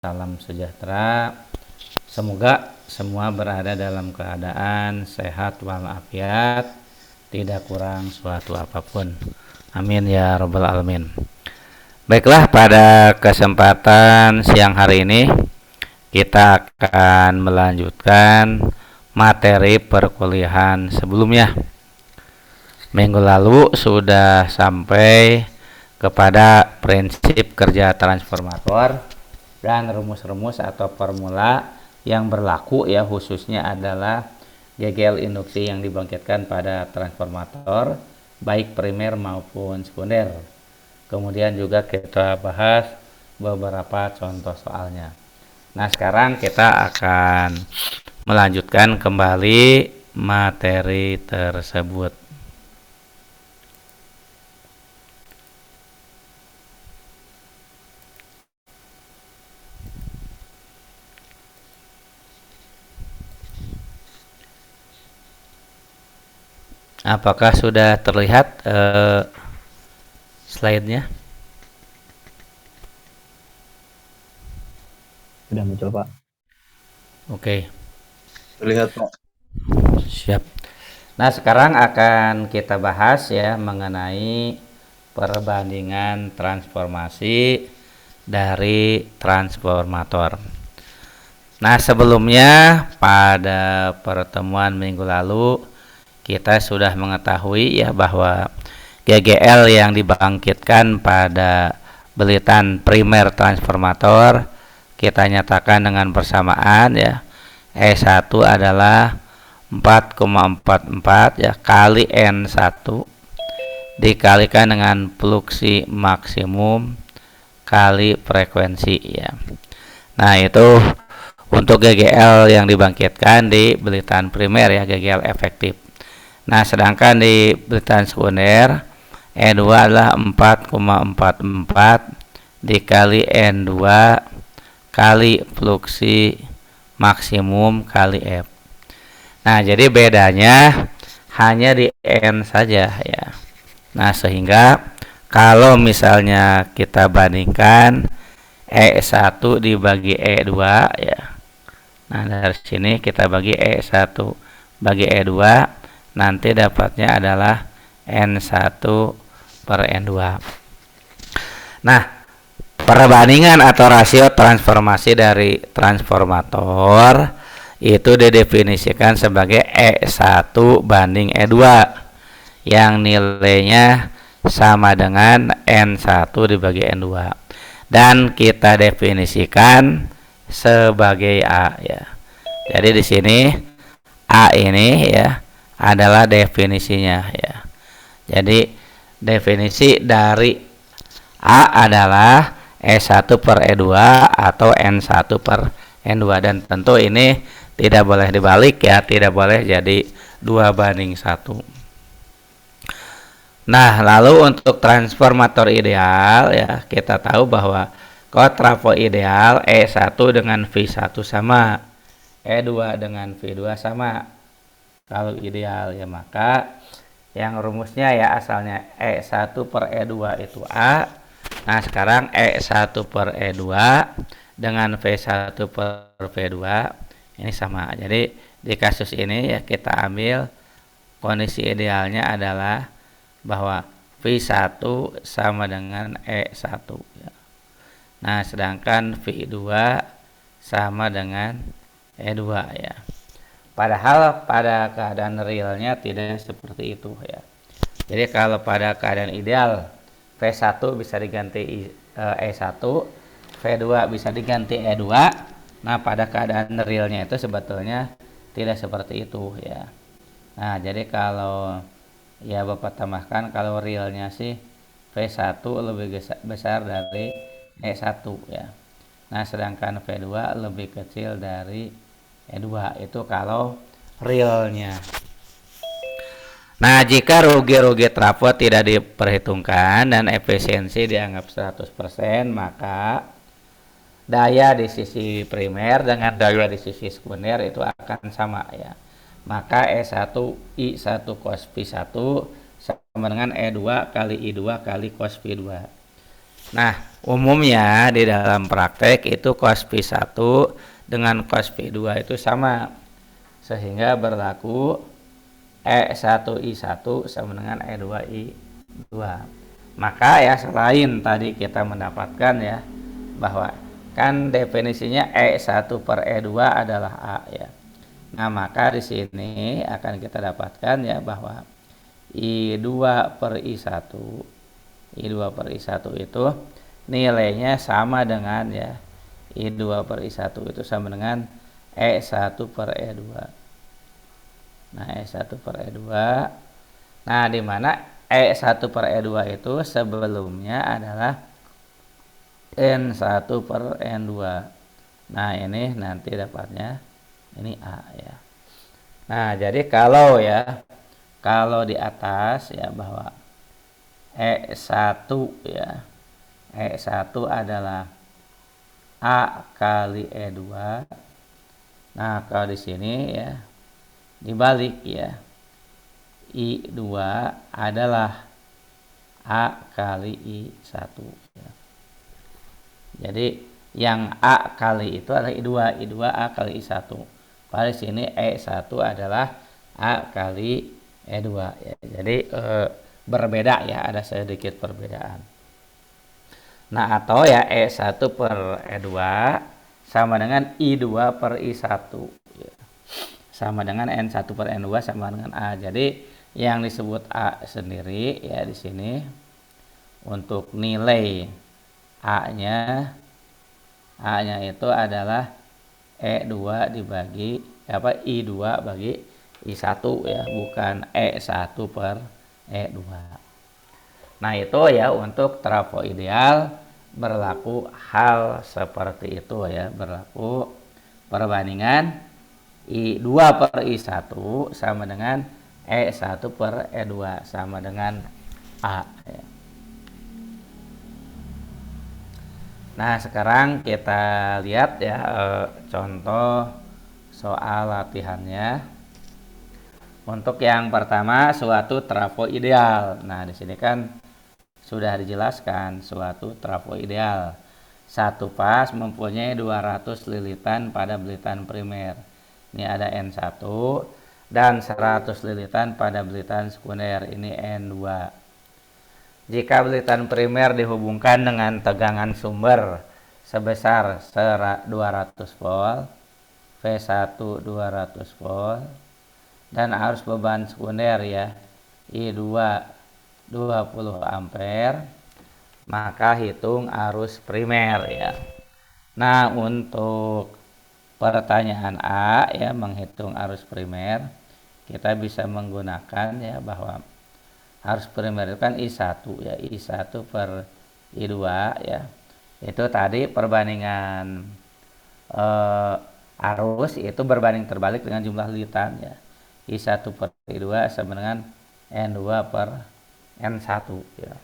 salam sejahtera. Semoga semua berada dalam keadaan sehat walafiat, tidak kurang suatu apapun. Amin ya rabbal alamin. Baiklah, pada kesempatan siang hari ini kita akan melanjutkan materi perkuliahan sebelumnya. Minggu lalu sudah sampai kepada prinsip kerja transformator dan rumus-rumus atau formula yang berlaku ya, khususnya adalah GGL induksi yang dibangkitkan pada transformator baik primer maupun sekunder. Kemudian juga kita bahas beberapa contoh soalnya. Nah, sekarang kita akan melanjutkan kembali materi tersebut. Apakah sudah terlihat slide-nya? Sudah muncul, Pak. Oke. Terlihat, Pak. Siap. Nah, sekarang akan kita bahas ya mengenai perbandingan transformasi dari transformator. Nah, sebelumnya pada pertemuan minggu lalu kita sudah mengetahui ya bahwa GGL yang dibangkitkan pada belitan primer transformator kita nyatakan dengan persamaan ya, E1 adalah 4,44 ya kali N1 dikalikan dengan fluksi maksimum kali frekuensi ya. Nah, itu untuk GGL yang dibangkitkan di belitan primer ya, GGL efektif. Nah, sedangkan di belitan sekunder E2 adalah 4,44 dikali N2 kali fluksi maksimum kali F. Nah, jadi bedanya hanya di N saja ya. Nah, sehingga kalau misalnya kita bandingkan E1 dibagi E2 ya. Nah, dari sini kita bagi E1 bagi E2, nanti dapatnya adalah N1 per N2. Nah, perbandingan atau rasio transformasi dari transformator itu didefinisikan sebagai E1 banding E2 yang nilainya sama dengan N1 dibagi N2 dan kita definisikan sebagai A ya. Jadi di sini A ini ya adalah definisinya ya. Jadi definisi dari A adalah E1 per E2 atau N1 per N2, dan tentu ini tidak boleh dibalik ya, tidak boleh jadi 2:1. Nah, lalu untuk transformator ideal ya, kita tahu bahwa kontraflow ideal E1 dengan V1 sama, E2 dengan V2 sama. Kalau ideal ya, maka yang rumusnya ya asalnya E1 per E2 itu A. Nah, sekarang E1 per E2 dengan V1 per V2 ini sama. Jadi di kasus ini ya kita ambil kondisi idealnya adalah bahwa V1 sama dengan E1 ya. Nah, sedangkan V2 sama dengan E2 ya. Padahal pada keadaan realnya tidak seperti itu ya. Jadi kalau pada keadaan ideal V1 bisa diganti E1, V2 bisa diganti E2. Nah, pada keadaan realnya itu sebetulnya tidak seperti itu ya. Nah, jadi kalau ya Bapak tambahkan, kalau realnya sih V1 lebih besar dari E1 ya. Nah, sedangkan V2 lebih kecil dari E2, itu kalau realnya. Nah, jika rugi-rugi trafo tidak diperhitungkan dan efisiensi dianggap 100%, maka daya di sisi primer dengan daya di sisi sekunder itu akan sama ya. Maka E1 I1 cos V1 sama dengan E2 kali I2 kali cos V2. Nah, Umumnya di dalam praktek itu cos P1 dengan cos P2 itu sama, sehingga berlaku E1I1 sama dengan E2I2. Maka ya selain tadi kita mendapatkan ya bahwa kan definisinya E1 per E2 adalah A ya. Nah, maka di sini akan kita dapatkan ya bahwa I2 per I1 itu nilainya sama dengan ya I2 per I1 itu sama dengan E1 per E2. Nah, E1 per E2. Nah, di mana E1 per E2 itu sebelumnya adalah N1 per N2. Nah, ini nanti dapatnya ini A ya. Nah, jadi kalau di atas ya bahwa E1 ya. E1 adalah A kali E2. Nah, kalau di sini ya dibalik ya. I2 adalah A kali I1 ya. Jadi yang A kali itu adalah I2 A kali I1. Pada sini E1 adalah A kali E2 ya. Jadi berbeda ya, ada sedikit perbedaan. Nah, atau ya E1 per E2 sama dengan I2 per I1 ya. Sama dengan N1 per N2 sama dengan A. Jadi yang disebut A sendiri ya di sini untuk nilai A-nya itu adalah E2 dibagi I2 bagi I1 ya, bukan E1 per E2. Nah, itu ya untuk trafo ideal berlaku hal seperti itu ya, berlaku perbandingan I2 per I1 sama dengan E1 per E2 sama dengan A ya. Nah, sekarang kita lihat ya contoh soal latihannya. Untuk yang pertama suatu trafo ideal. Nah, di sini kan sudah dijelaskan suatu trafo ideal. Satu pas mempunyai 200 lilitan pada belitan primer. Ini ada N1 dan 100 lilitan pada belitan sekunder. Ini N2. Jika belitan primer dihubungkan dengan tegangan sumber sebesar 200 volt, V1 200 volt, dan arus beban sekunder ya I2 20 ampere, maka hitung arus primer ya. Nah, untuk pertanyaan A ya, menghitung arus primer, kita bisa menggunakan ya bahwa arus primer itu kan I1 ya, I1 per I2 ya. Itu tadi perbandingan arus itu berbanding terbalik dengan jumlah lilitan ya. I1 per I2 sama dengan N2 per N1 ya.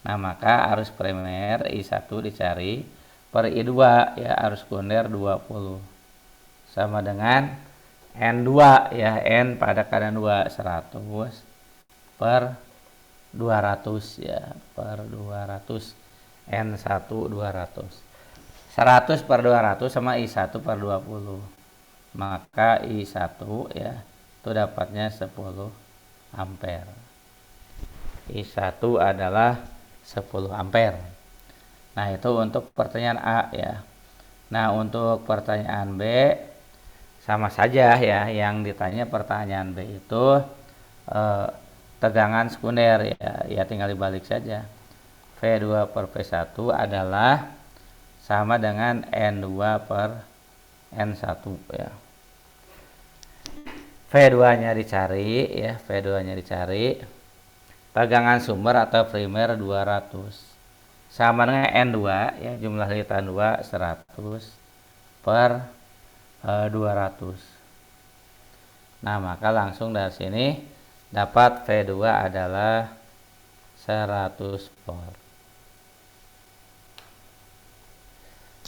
Nah, maka arus primer I1 dicari per I2 ya, arus sekunder 20 sama dengan N2 ya, N pada kanan 2 100 per 200 ya, per 200 N1 200. 100 per 200 sama I1 per 20. Maka I1 ya itu dapatnya 10 ampere. I1 adalah 10 ampere. Nah, itu untuk pertanyaan A ya. Nah, untuk pertanyaan B sama saja ya, yang ditanya pertanyaan B itu tegangan sekunder ya, tinggal dibalik saja. V2 per V1 adalah sama dengan N2 per N1 ya. V2-nya dicari ya, V2-nya dicari. Tegangan sumber atau primer 200. Sama dengan N2 ya, jumlah lilitan 2 100 per 200. Nah, maka langsung dari sini dapat V2 adalah 100 volt.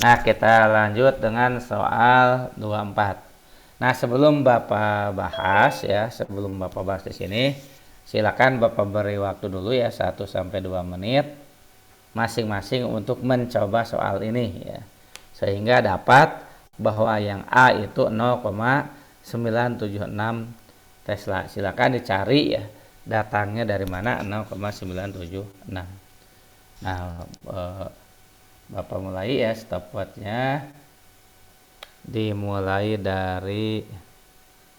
Nah, kita lanjut dengan soal 24. Nah, sebelum Bapak bahas di sini, silakan Bapak beri waktu dulu ya 1 sampai 2 menit masing-masing untuk mencoba soal ini ya. Sehingga dapat bahwa yang A itu 0,976 Tesla. Silakan dicari ya datangnya dari mana 0,976. Nah, Bapak mulai ya, stopwatchnya dimulai dari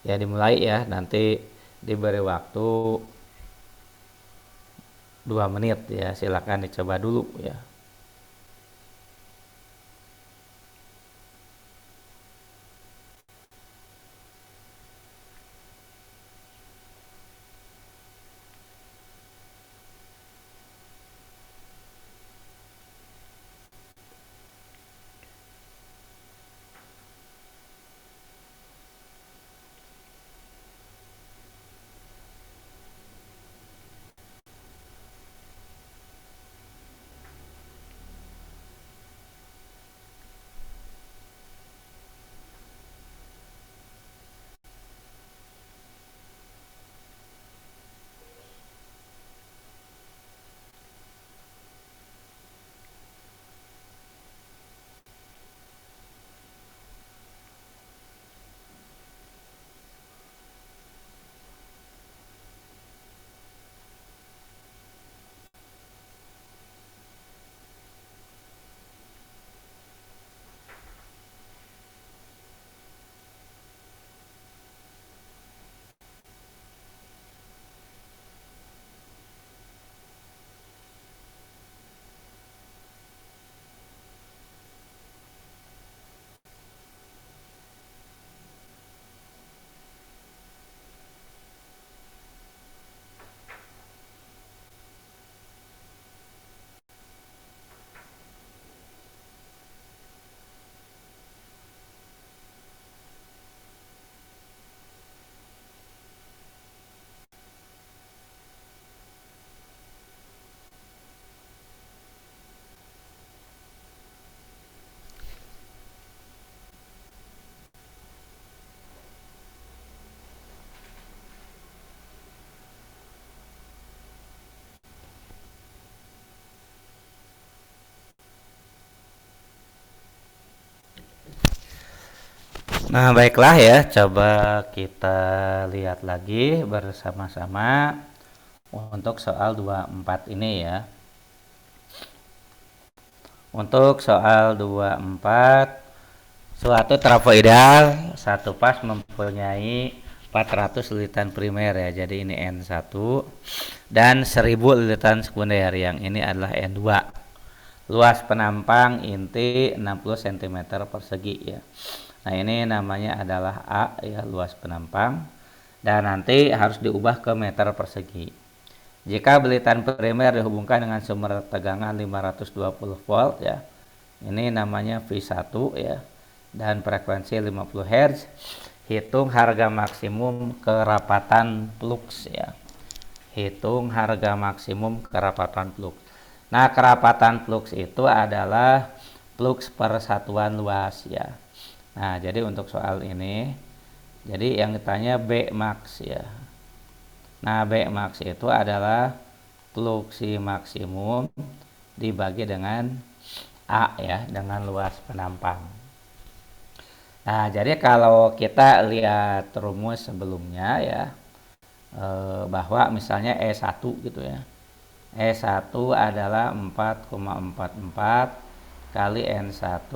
dimulai ya, nanti diberi waktu 2 menit ya, silakan dicoba dulu ya. Nah, baiklah ya, coba kita lihat lagi bersama-sama untuk soal 24 ini ya. Untuk soal 24, suatu trafo ideal satu pas mempunyai 400 lilitan primer ya. Jadi ini N1 dan 1000 lilitan sekunder, yang ini adalah N2. Luas penampang inti 60 cm persegi ya. Nah, ini namanya adalah A ya, luas penampang, dan nanti harus diubah ke meter persegi. Jika belitan primer dihubungkan dengan sumber tegangan 520 volt ya, ini namanya V1 ya, dan frekuensi 50 Hz, hitung harga maksimum kerapatan flux ya. Hitung harga maksimum kerapatan flux. Nah, kerapatan flux itu adalah flux per satuan luas ya. Nah, jadi untuk soal ini, jadi yang ditanya B max ya. Nah, B max itu adalah fluksi maksimum dibagi dengan A ya, dengan luas penampang. Nah, jadi kalau kita lihat rumus sebelumnya ya, bahwa misalnya E1 gitu ya. E1 adalah 4,44 kali N1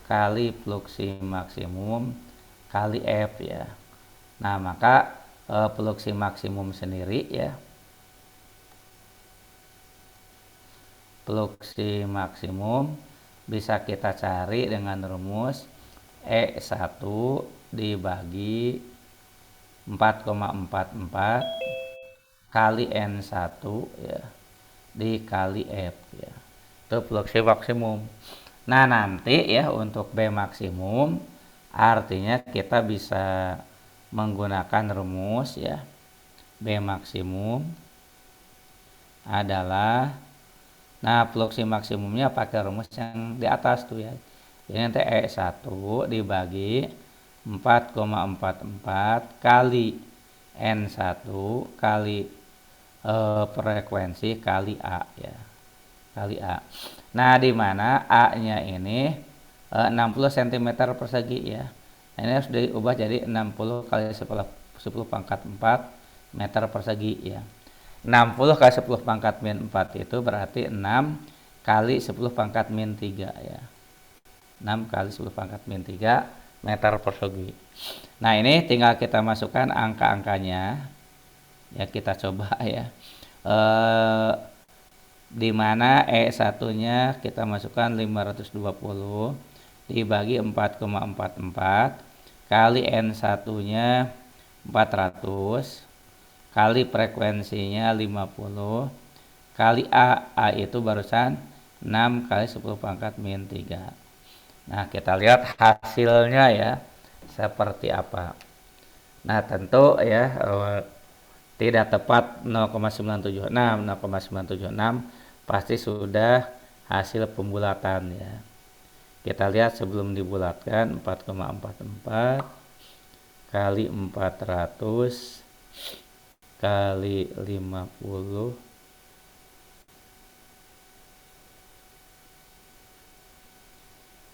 kali fluksi maksimum kali F ya. Nah, maka fluksi maksimum sendiri ya, fluksi maksimum bisa kita cari dengan rumus E1 dibagi 4,44 kali N1 ya, dikali F ya. Itu fluksi maksimum. Nah, nanti ya untuk B maksimum artinya kita bisa menggunakan rumus ya. B maksimum adalah, nah, fluksi maksimumnya pakai rumus yang di atas tuh ya. Jadi nanti E1 dibagi 4,44 kali N1 kali frekuensi kali A ya. kali A. Nah, di mana A-nya ini 60 cm persegi ya. Nah, ini harus diubah jadi 60 kali 10 pangkat 4 meter persegi ya. 60 kali 10 pangkat min 4 itu berarti 6 kali 10 pangkat min 3 ya. 6 kali 10 pangkat min 3 meter persegi. Nah, ini tinggal kita masukkan angka-angkanya. Ya, kita coba ya. Di mana E1-nya kita masukkan 520 dibagi 4,44 kali N1-nya 400 kali frekuensinya 50 kali A itu barusan 6 kali 10 pangkat min 3. Nah, kita lihat hasilnya ya seperti apa. Nah, tentu ya tidak tepat 0,976 pasti sudah hasil pembulatan ya. Kita lihat sebelum dibulatkan 4,44 kali 400 kali 50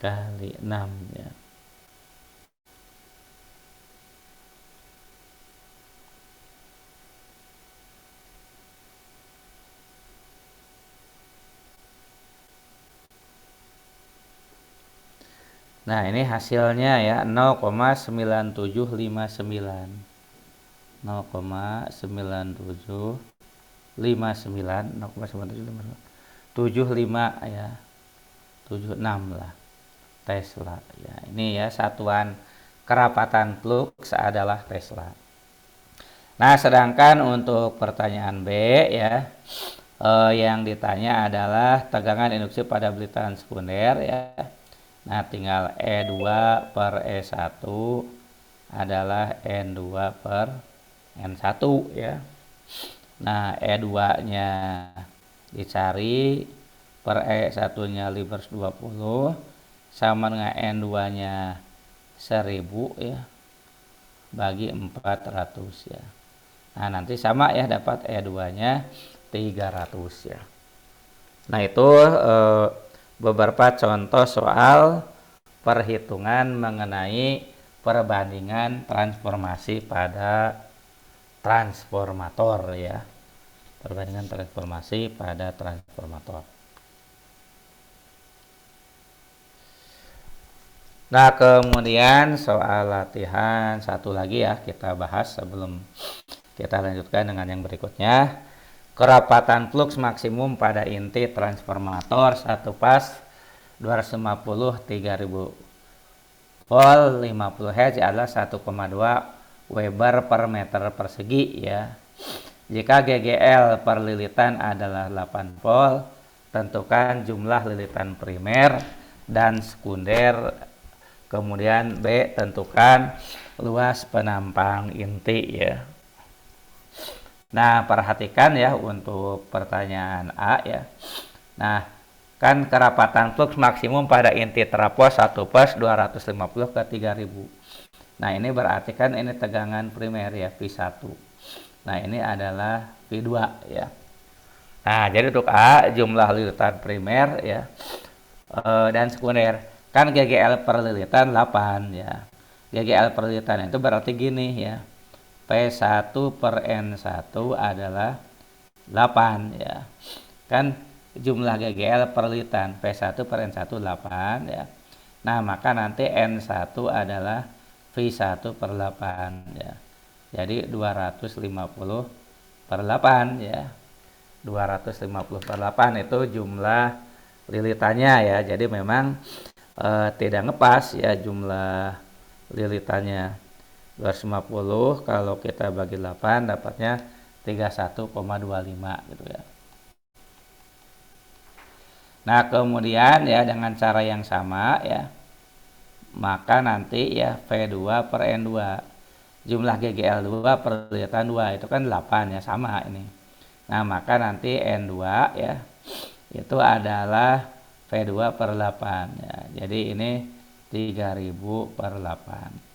kali 6 ya. Nah, ini hasilnya ya 0,9759. 0,9759 ya. 76 lah Tesla ya. Ini ya satuan kerapatan flux adalah Tesla. Nah, sedangkan untuk pertanyaan B ya, yang ditanya adalah tegangan induksi pada belitan sekunder ya. Nah, tinggal E2 per E1 adalah N2 per N1 ya. Nah, E2-nya dicari, per E1-nya 520 sama dengan N2-nya 1000 ya, bagi 400 ya. Nah, nanti sama ya, dapat E2-nya 300 ya. Nah, itu beberapa contoh soal perhitungan mengenai perbandingan transformasi pada transformator ya. Perbandingan transformasi pada transformator. Nah, kemudian soal latihan satu lagi ya kita bahas sebelum kita lanjutkan dengan yang berikutnya. Kerapatan flux maksimum pada inti transformator 1 pas 250 3000 volt 50 Hz adalah 1,2 Weber per meter persegi ya. Jika GGL per lilitan adalah 8 volt, tentukan jumlah lilitan primer dan sekunder. Kemudian B, tentukan luas penampang inti ya. Nah, perhatikan ya untuk pertanyaan A ya. Nah, kan kerapatan flux maksimum pada inti trafos 1 pas 250 ke 3000. Nah, ini berarti kan ini tegangan primer ya, V1. Nah, ini adalah V2 ya. Nah, jadi untuk A jumlah lilitan primer ya dan sekunder. Kan GGL per lilitan 8 ya. GGL per lilitan itu berarti gini ya. P1 per N1 adalah 8 ya. Kan jumlah GGL per lilitan P1 per N1 8 ya. Nah, maka nanti N1 adalah V1 per 8 ya. Jadi 250 per 8 ya. 250 per 8 itu jumlah lilitannya ya. Jadi memang tidak ngepas ya jumlah lilitannya. 250 kalau kita bagi 8 dapatnya 31,25 gitu ya. Nah, kemudian ya dengan cara yang sama ya, maka nanti ya V2 per N2 jumlah GGL2 per lilitan 2 itu kan 8 ya, sama ini. Nah, maka nanti N2 ya itu adalah V2 per 8 ya. Jadi ini 3000 per 8.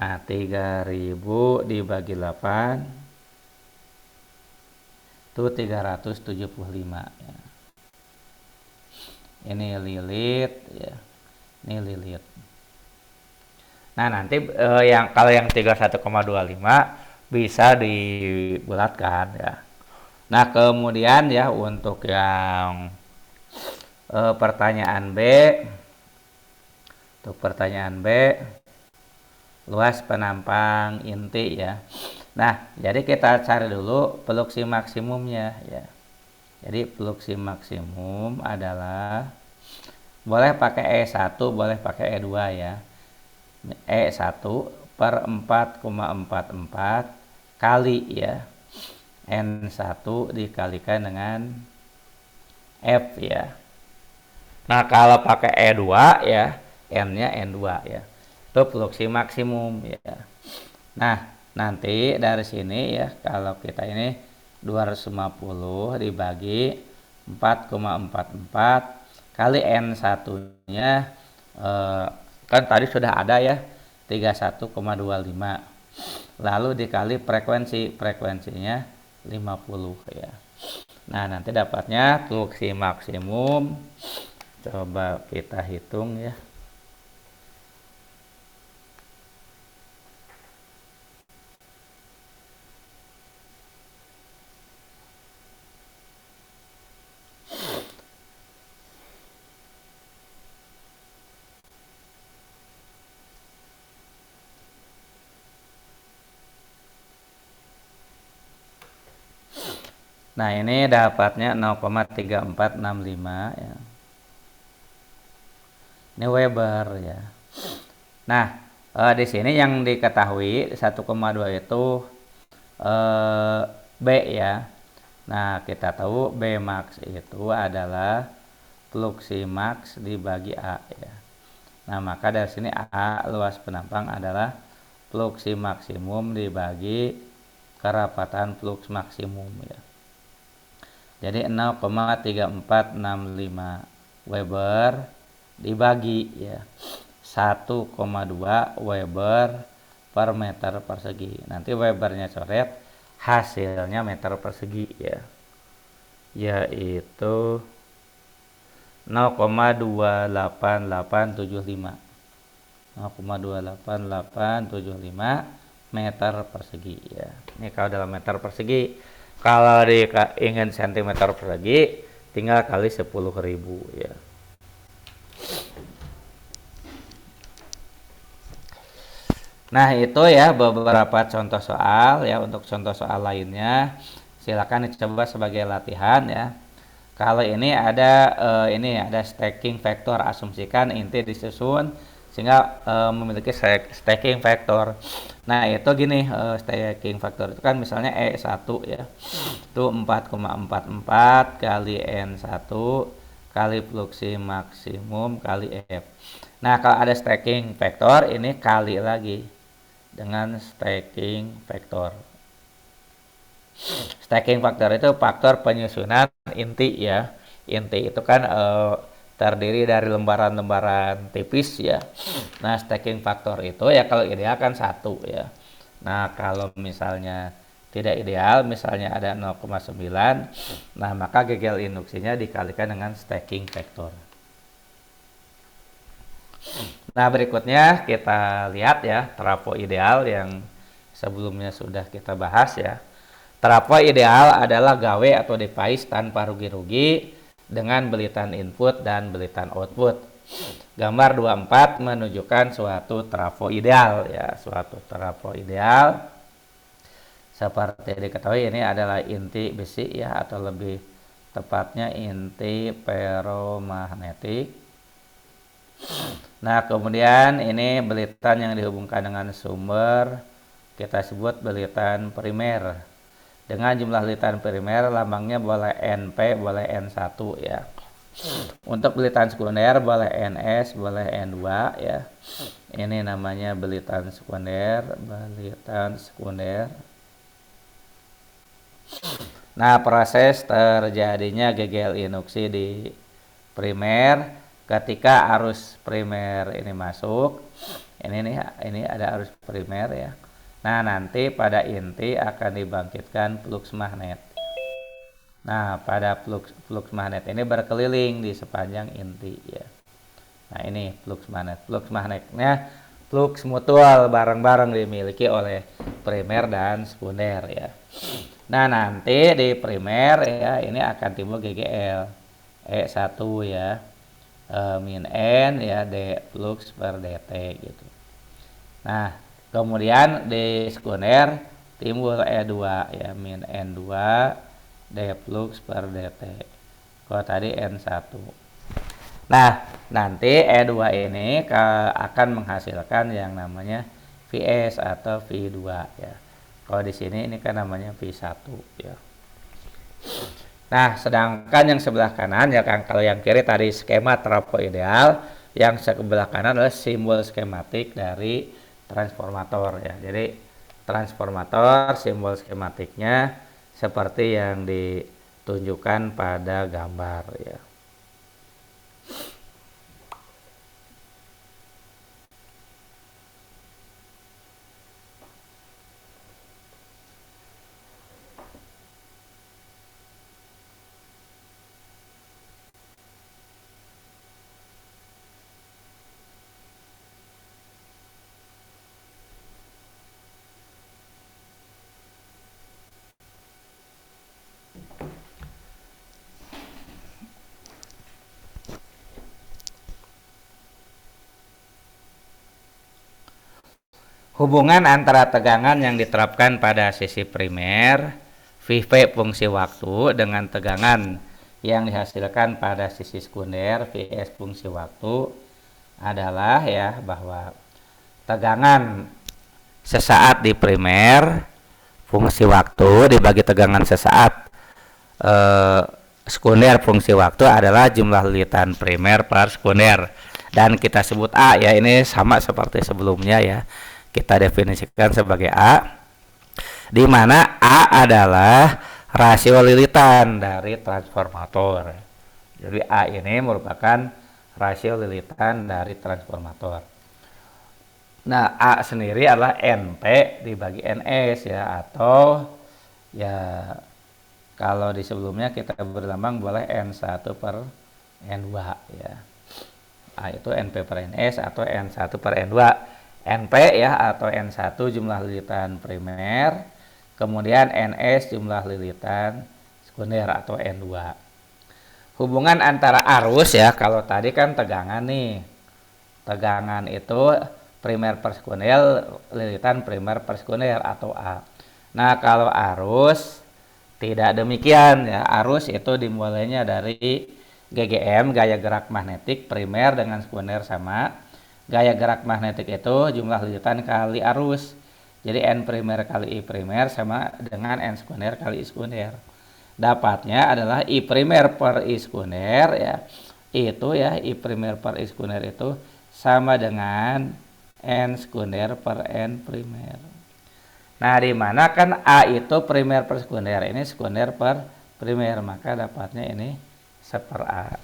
Nah, 3000 dibagi 8 itu 375 ya. ini lilit ya, ini lilit. Nah nanti yang kalau yang 31,25 bisa dibulatkan ya. Nah kemudian ya untuk yang pertanyaan B, untuk pertanyaan B, luas penampang inti ya. Nah jadi kita cari dulu fluksi maksimumnya ya. Jadi fluksi maksimum adalah boleh pakai E1, boleh pakai E2 ya. E1 per 4,44 kali ya N1 dikalikan dengan F ya. Nah kalau pakai E2 ya, N-nya N2 ya, itu fluksi maksimum ya. Nah nanti dari sini ya, kalau kita ini 250 dibagi 4,44 kali N1 nya kan tadi sudah ada ya 31,25, lalu dikali frekuensinya 50 ya. Nah nanti dapatnya fluksi maksimum, coba kita hitung ya. Nah ini dapatnya 0,3465 ya. Ini Weber ya. Nah di sini yang diketahui 1,2 itu B ya. Nah kita tahu B max itu adalah fluksi max dibagi A ya. Nah maka dari sini A luas penampang adalah fluksi maksimum dibagi kerapatan flux maksimum ya. Jadi 0,3465 Weber dibagi ya 1,2 Weber per meter persegi. Nanti Webernya coret, hasilnya meter persegi ya, yaitu 0,28875 meter persegi ya. Ini kalau dalam meter persegi. Kalau ingin sentimeter persegi tinggal kali 10.000 ya. Nah itu ya beberapa contoh soal ya. Untuk contoh soal lainnya silakan dicoba sebagai latihan ya. Kalau ini ada stacking vektor, asumsikan inti disusun sehingga memiliki stacking vektor. Nah itu gini, stacking vektor itu kan misalnya E1 ya, itu 4,44 kali N1 kali fluksi maksimum kali F. Nah kalau ada stacking vektor ini kali lagi dengan stacking vektor. Stacking faktor itu faktor penyusunan inti ya. Inti itu kan terdiri dari lembaran-lembaran tipis ya. Nah stacking faktor itu ya kalau ideal kan 1 ya. Nah kalau misalnya tidak ideal, misalnya ada 0,9, nah maka gegel induksinya dikalikan dengan stacking faktor. Nah berikutnya kita lihat ya trafo ideal yang sebelumnya sudah kita bahas ya. Trafo ideal adalah gawe atau device tanpa rugi-rugi dengan belitan input dan belitan output. Gambar 24 menunjukkan suatu trafo ideal ya, suatu trafo ideal. Seperti diketahui ini adalah inti besi ya, atau lebih tepatnya inti ferromagnetik. Nah, kemudian ini belitan yang dihubungkan dengan sumber kita sebut belitan primer. Dengan jumlah belitan primer lambangnya boleh NP, boleh N1 ya. Untuk belitan sekunder boleh NS, boleh N2 ya. Ini namanya belitan sekunder, belitan sekunder. Nah, proses terjadinya gegel induksi di primer ketika arus primer ini masuk. Ini ada arus primer ya. Nah nanti pada inti akan dibangkitkan flux magnet. Nah, pada flux magnet ini berkeliling di sepanjang inti ya. Nah, ini flux magnet. Flux magnetnya flux mutual bareng-bareng dimiliki oleh primer dan sekunder ya. Nah, nanti di primer ya ini akan timbul GGL E1 ya. Min N ya D flux per dt gitu. Nah, kemudian di sekunder timbul E2 ya min N2 D flux per dt. Kalau tadi N1. Nah, nanti E2 ini akan menghasilkan yang namanya Vs atau V2 ya. Kalau di sini ini kan namanya V1 ya. Nah, sedangkan yang sebelah kanan ya kan, kalau yang kiri tadi skema trafo ideal, yang sebelah kanan adalah simbol skematik dari transformator ya. Jadi transformator simbol skematiknya seperti yang ditunjukkan pada gambar ya. Hubungan antara tegangan yang diterapkan pada sisi primer VV fungsi waktu dengan tegangan yang dihasilkan pada sisi sekunder Vs fungsi waktu adalah ya bahwa tegangan sesaat di primer fungsi waktu dibagi tegangan sesaat sekunder fungsi waktu adalah jumlah lilitan primer per sekunder, dan kita sebut A ya, ini sama seperti sebelumnya ya. Kita definisikan sebagai A, di mana A adalah rasio lilitan dari transformator. Jadi A ini merupakan rasio lilitan dari transformator. Nah, A sendiri adalah NP dibagi NS ya, atau ya kalau di sebelumnya kita berlambang boleh N1 per N2 ya. A itu NP per NS atau N1 per N2. NP ya atau N1 jumlah lilitan primer, kemudian NS jumlah lilitan sekunder atau N2. Hubungan antara arus ya, kalau tadi kan tegangan nih. Tegangan itu primer per sekunder, lilitan primer per sekunder atau A. Nah, kalau arus tidak demikian ya. Arus itu dimulainya dari GGM, gaya gerak magnetik primer dengan sekunder sama. Gaya gerak magnetik itu jumlah lilitan kali arus. Jadi N primer kali I primer sama dengan N sekunder kali I sekunder. Dapatnya adalah I primer per I sekunder ya. Itu ya I primer per I sekunder itu sama dengan N sekunder per N primer. Nah, di mana kan A itu primer per sekunder, ini sekunder per primer, maka dapatnya ini seper A.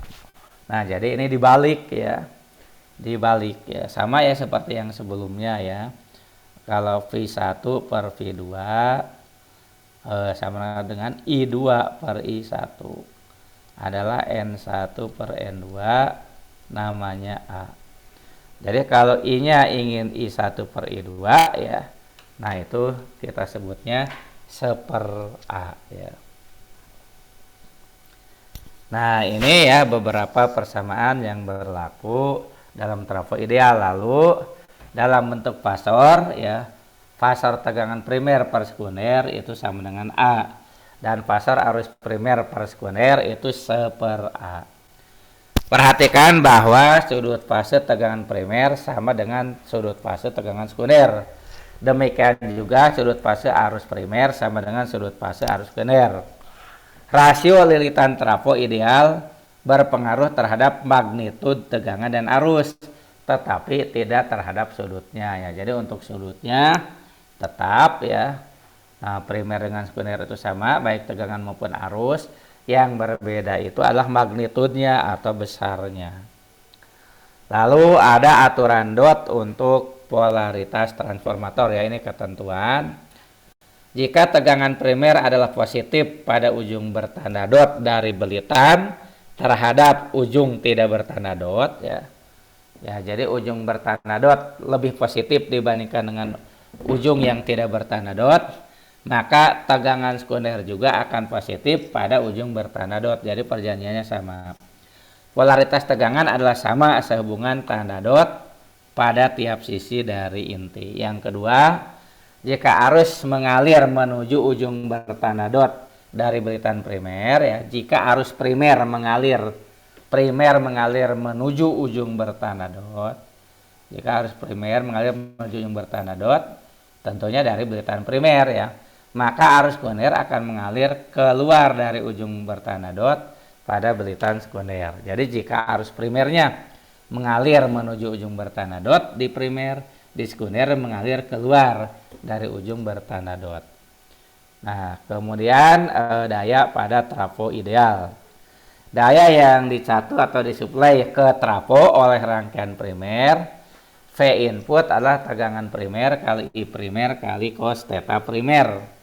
Nah, jadi ini dibalik ya. Dibalik ya, sama ya seperti yang sebelumnya ya. Kalau V1 per V2 sama dengan I2 per I1 adalah N1 per N2 namanya A. Jadi kalau I-nya ingin I1 per I2 ya, nah itu kita sebutnya seper A ya. Nah, ini ya beberapa persamaan yang berlaku dalam trafo ideal. Lalu dalam bentuk fasor ya, fasor tegangan primer per sekunder itu sama dengan A, dan fasor arus primer per sekunder itu seper A. Perhatikan bahwa sudut fase tegangan primer sama dengan sudut fase tegangan sekunder. Demikian juga sudut fase arus primer sama dengan sudut fase arus sekunder. Rasio lilitan trafo ideal berpengaruh terhadap magnitud tegangan dan arus, tetapi tidak terhadap sudutnya ya. Jadi untuk sudutnya tetap ya, nah, primer dengan sekunder itu sama baik tegangan maupun arus. Yang berbeda itu adalah magnitudnya atau besarnya. Lalu ada aturan dot untuk polaritas transformator ya, ini ketentuan. Jika tegangan primer adalah positif pada ujung bertanda dot dari belitan terhadap ujung tidak bertanda dot ya. Ya, jadi ujung bertanda dot lebih positif dibandingkan dengan ujung yang tidak bertanda dot, maka tegangan sekunder juga akan positif pada ujung bertanda dot. Jadi perjanjiannya sama. Polaritas tegangan adalah sama sehubungan tanda dot pada tiap sisi dari inti. Yang kedua, jika arus mengalir menuju ujung bertanda dot dari belitan primer ya, jika arus primer mengalir menuju ujung bertanda dot, jika arus primer mengalir menuju ujung bertanda dot, tentunya dari belitan primer ya, maka arus sekunder akan mengalir keluar dari ujung bertanda dot pada belitan sekunder. Jadi jika arus primernya mengalir menuju ujung bertanda dot di primer, di sekunder mengalir keluar dari ujung bertanda dot. Nah, kemudian daya pada trafo ideal. Daya yang dicatu atau disuplai ke trafo oleh rangkaian primer, V input adalah tegangan primer kali I primer kali cos theta primer.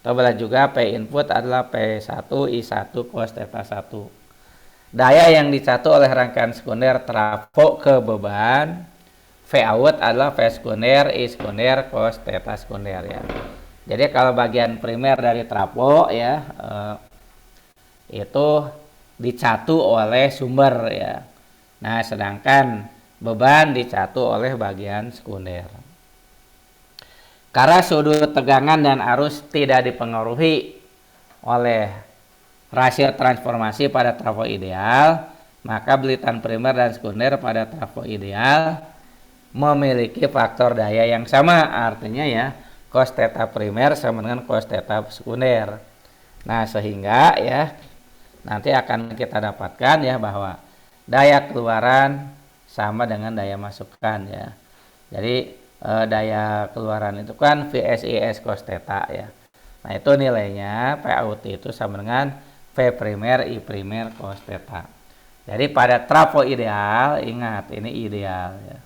Atau juga P input adalah P1 I1 cos theta 1. Daya yang dicatu oleh rangkaian sekunder trafo ke beban, V out adalah V sekunder I sekunder cos theta sekunder ya. Jadi kalau bagian primer dari trafo ya itu dicatu oleh sumber ya. Nah, sedangkan beban dicatu oleh bagian sekunder. Karena sudut tegangan dan arus tidak dipengaruhi oleh rasio transformasi pada trafo ideal, maka belitan primer dan sekunder pada trafo ideal memiliki faktor daya yang sama. Artinya ya, cos theta primer sama dengan cos theta sekunder. Nah, sehingga ya nanti akan kita dapatkan ya bahwa daya keluaran sama dengan daya masukan ya. Jadi daya keluaran itu kan VSIS cos theta ya. Nah, itu nilainya P out itu sama dengan V primer I primer cos theta. Jadi pada trafo ideal, ingat ini ideal ya.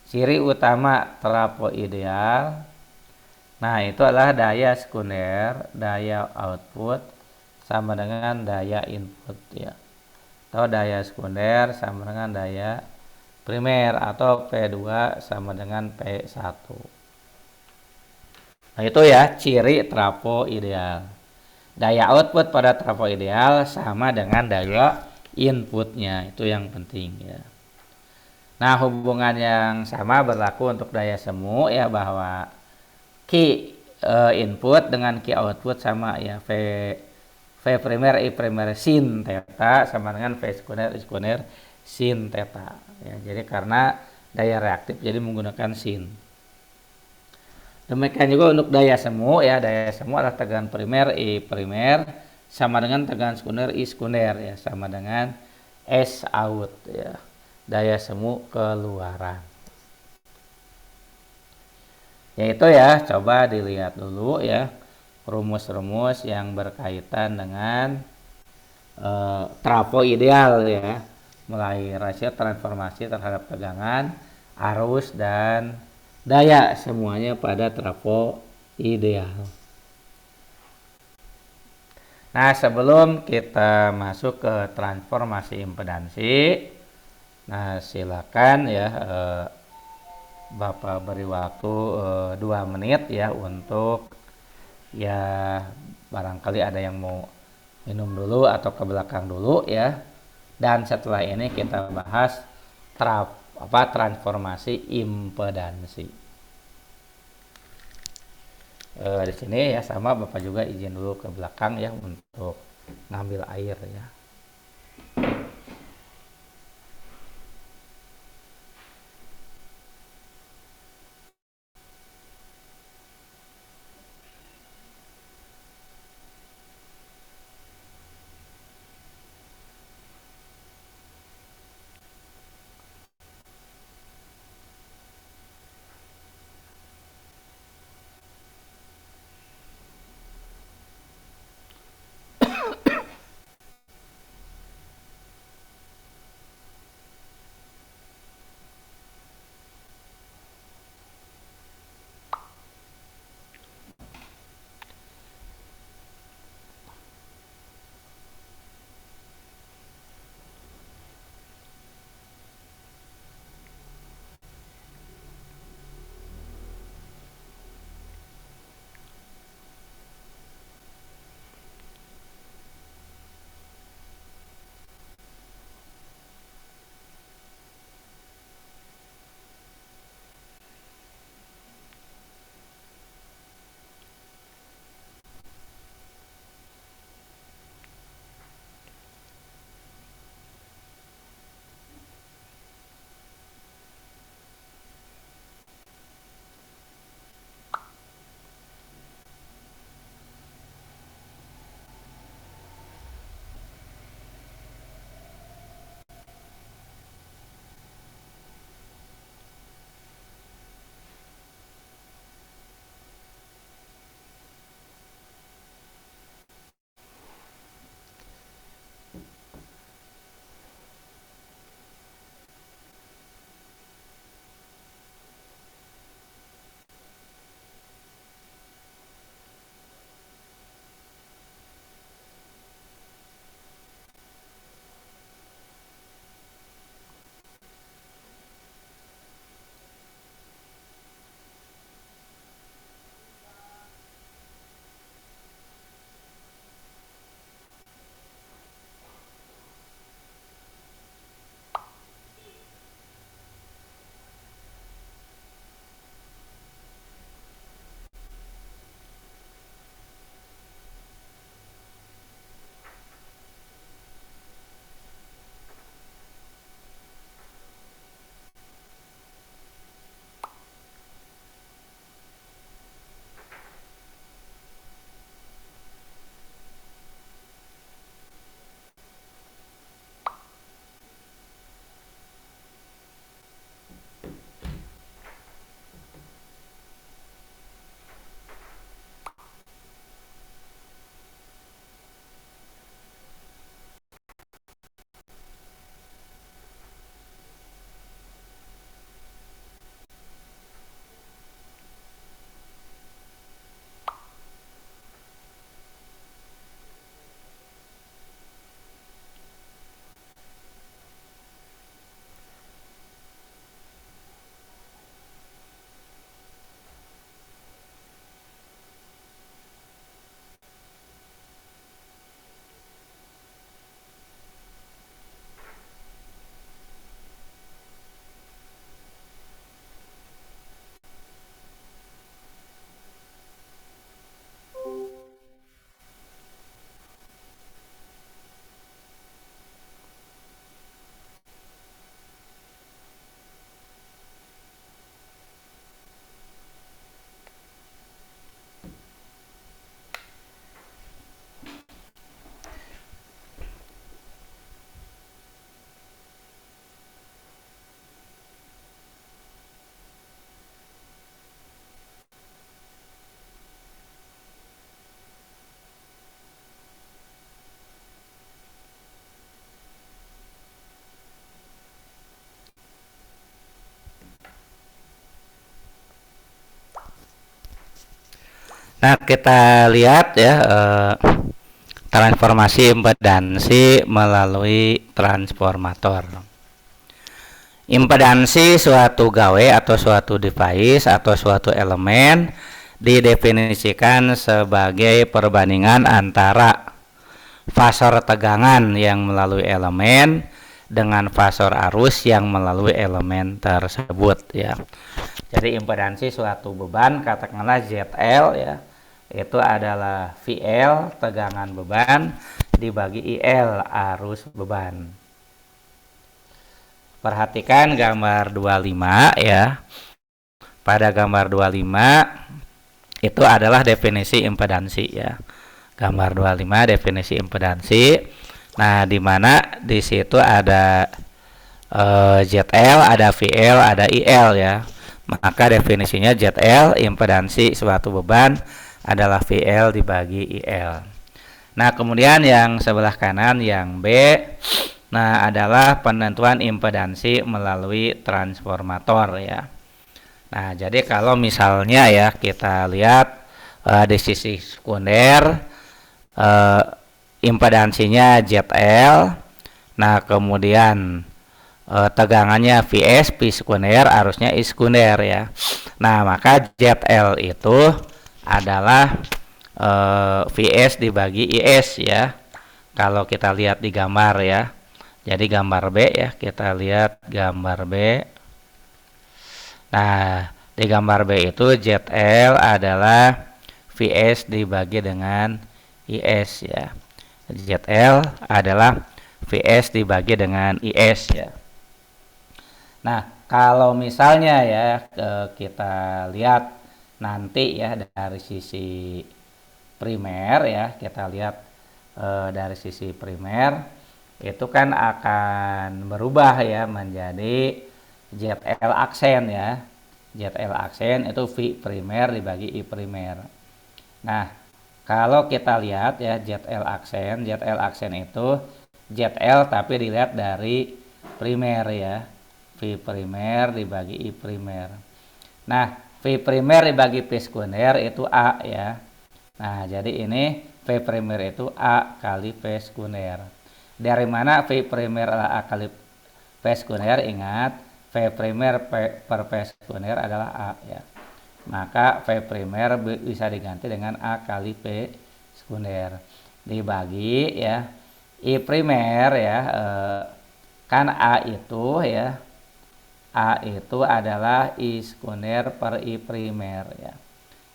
Ciri utama trafo ideal, nah itu adalah daya sekunder, daya output sama dengan daya input ya. Atau daya sekunder sama dengan daya primer atau P2 sama dengan P1. Nah, itu ya ciri trafo ideal. Daya output pada trafo ideal sama dengan daya inputnya, itu yang penting ya. Nah, hubungan yang sama berlaku untuk daya semu ya, bahwa Q input dengan Q output sama ya, V primer I primer sin theta sama dengan V sekunder I sekunder sin theta ya. Jadi karena daya reaktif jadi menggunakan sin. Demikian juga untuk daya semu ya, daya semu adalah tegangan primer I primer sama dengan tegangan sekunder I sekunder ya, sama dengan S out ya, daya semu keluaran. Yaitu ya, coba dilihat dulu ya rumus-rumus yang berkaitan dengan trafo ideal ya, mulai rasio transformasi terhadap tegangan, arus, dan daya semuanya pada trafo ideal. Nah, sebelum kita masuk ke transformasi impedansi, nah silakan ya Bapak beri waktu 2 menit ya untuk ya barangkali ada yang mau minum dulu atau ke belakang dulu ya. Dan setelah ini kita bahas transformasi impedansi. Di sini ya sama Bapak juga izin dulu ke belakang ya untuk ngambil air ya. Nah, kita lihat ya transformasi impedansi melalui transformator. Impedansi suatu gawe atau suatu device atau suatu elemen didefinisikan sebagai perbandingan antara fasor tegangan yang melalui elemen dengan fasor arus yang melalui elemen tersebut ya. Jadi impedansi suatu beban katakanlah ZL ya, itu adalah VL tegangan beban dibagi IL arus beban. Perhatikan gambar 25 ya. Pada gambar 25 itu adalah definisi impedansi ya. Gambar 25 definisi impedansi. Nah, di mana di situ ada ZL, ada VL, ada IL ya. Maka definisinya ZL impedansi suatu beban adalah VL dibagi IL. Nah, kemudian yang sebelah kanan yang B, nah adalah penentuan impedansi melalui transformator ya. Nah, jadi kalau misalnya ya kita lihat di sisi sekunder impedansinya ZL. Nah, kemudian tegangannya Vs, P sekunder, arusnya I sekunder ya. Nah, maka ZL itu adalah Vs dibagi Is ya. Kalau kita lihat di gambar ya. Jadi gambar B ya, kita lihat gambar B. Nah, di gambar B itu ZL adalah Vs dibagi dengan Is ya. ZL adalah Vs dibagi dengan Is ya. Nah, kalau misalnya ya kita lihat nanti ya dari sisi primer ya, kita lihat dari sisi primer itu kan akan berubah ya menjadi ZL aksen ya. ZL aksen itu V primer dibagi I primer. Nah, kalau kita lihat ya ZL aksen itu ZL tapi dilihat dari primer ya. V primer dibagi I primer. Nah, V primer dibagi P sekunder itu A ya. Nah, jadi ini V primer itu A kali P sekunder. Dari mana V primer adalah A kali P sekunder? Ingat, V primer per P sekunder adalah A ya. Maka V primer bisa diganti dengan A kali P sekunder. Dibagi ya I primer ya, kan A itu ya, A itu adalah I sekunder per I primer ya.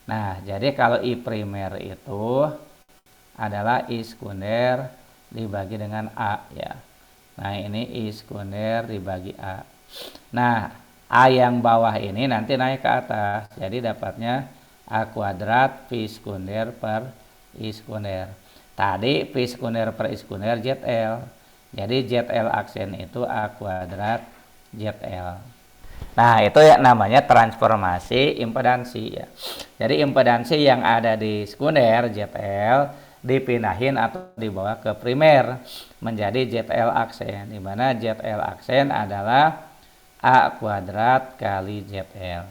Nah, jadi kalau I primer itu adalah I sekunder dibagi dengan A ya. Nah, ini I sekunder dibagi A. Nah, A yang bawah ini nanti naik ke atas. Jadi dapatnya A kuadrat P sekunder per I sekunder. Tadi P sekunder per I sekunder ZL. Jadi ZL aksen itu A kuadrat ZL. Nah, itu ya namanya transformasi impedansi ya. Jadi impedansi yang ada di sekunder ZL dipindahin atau dibawa ke primer menjadi ZL aksen, di mana ZL aksen adalah A kuadrat kali ZL.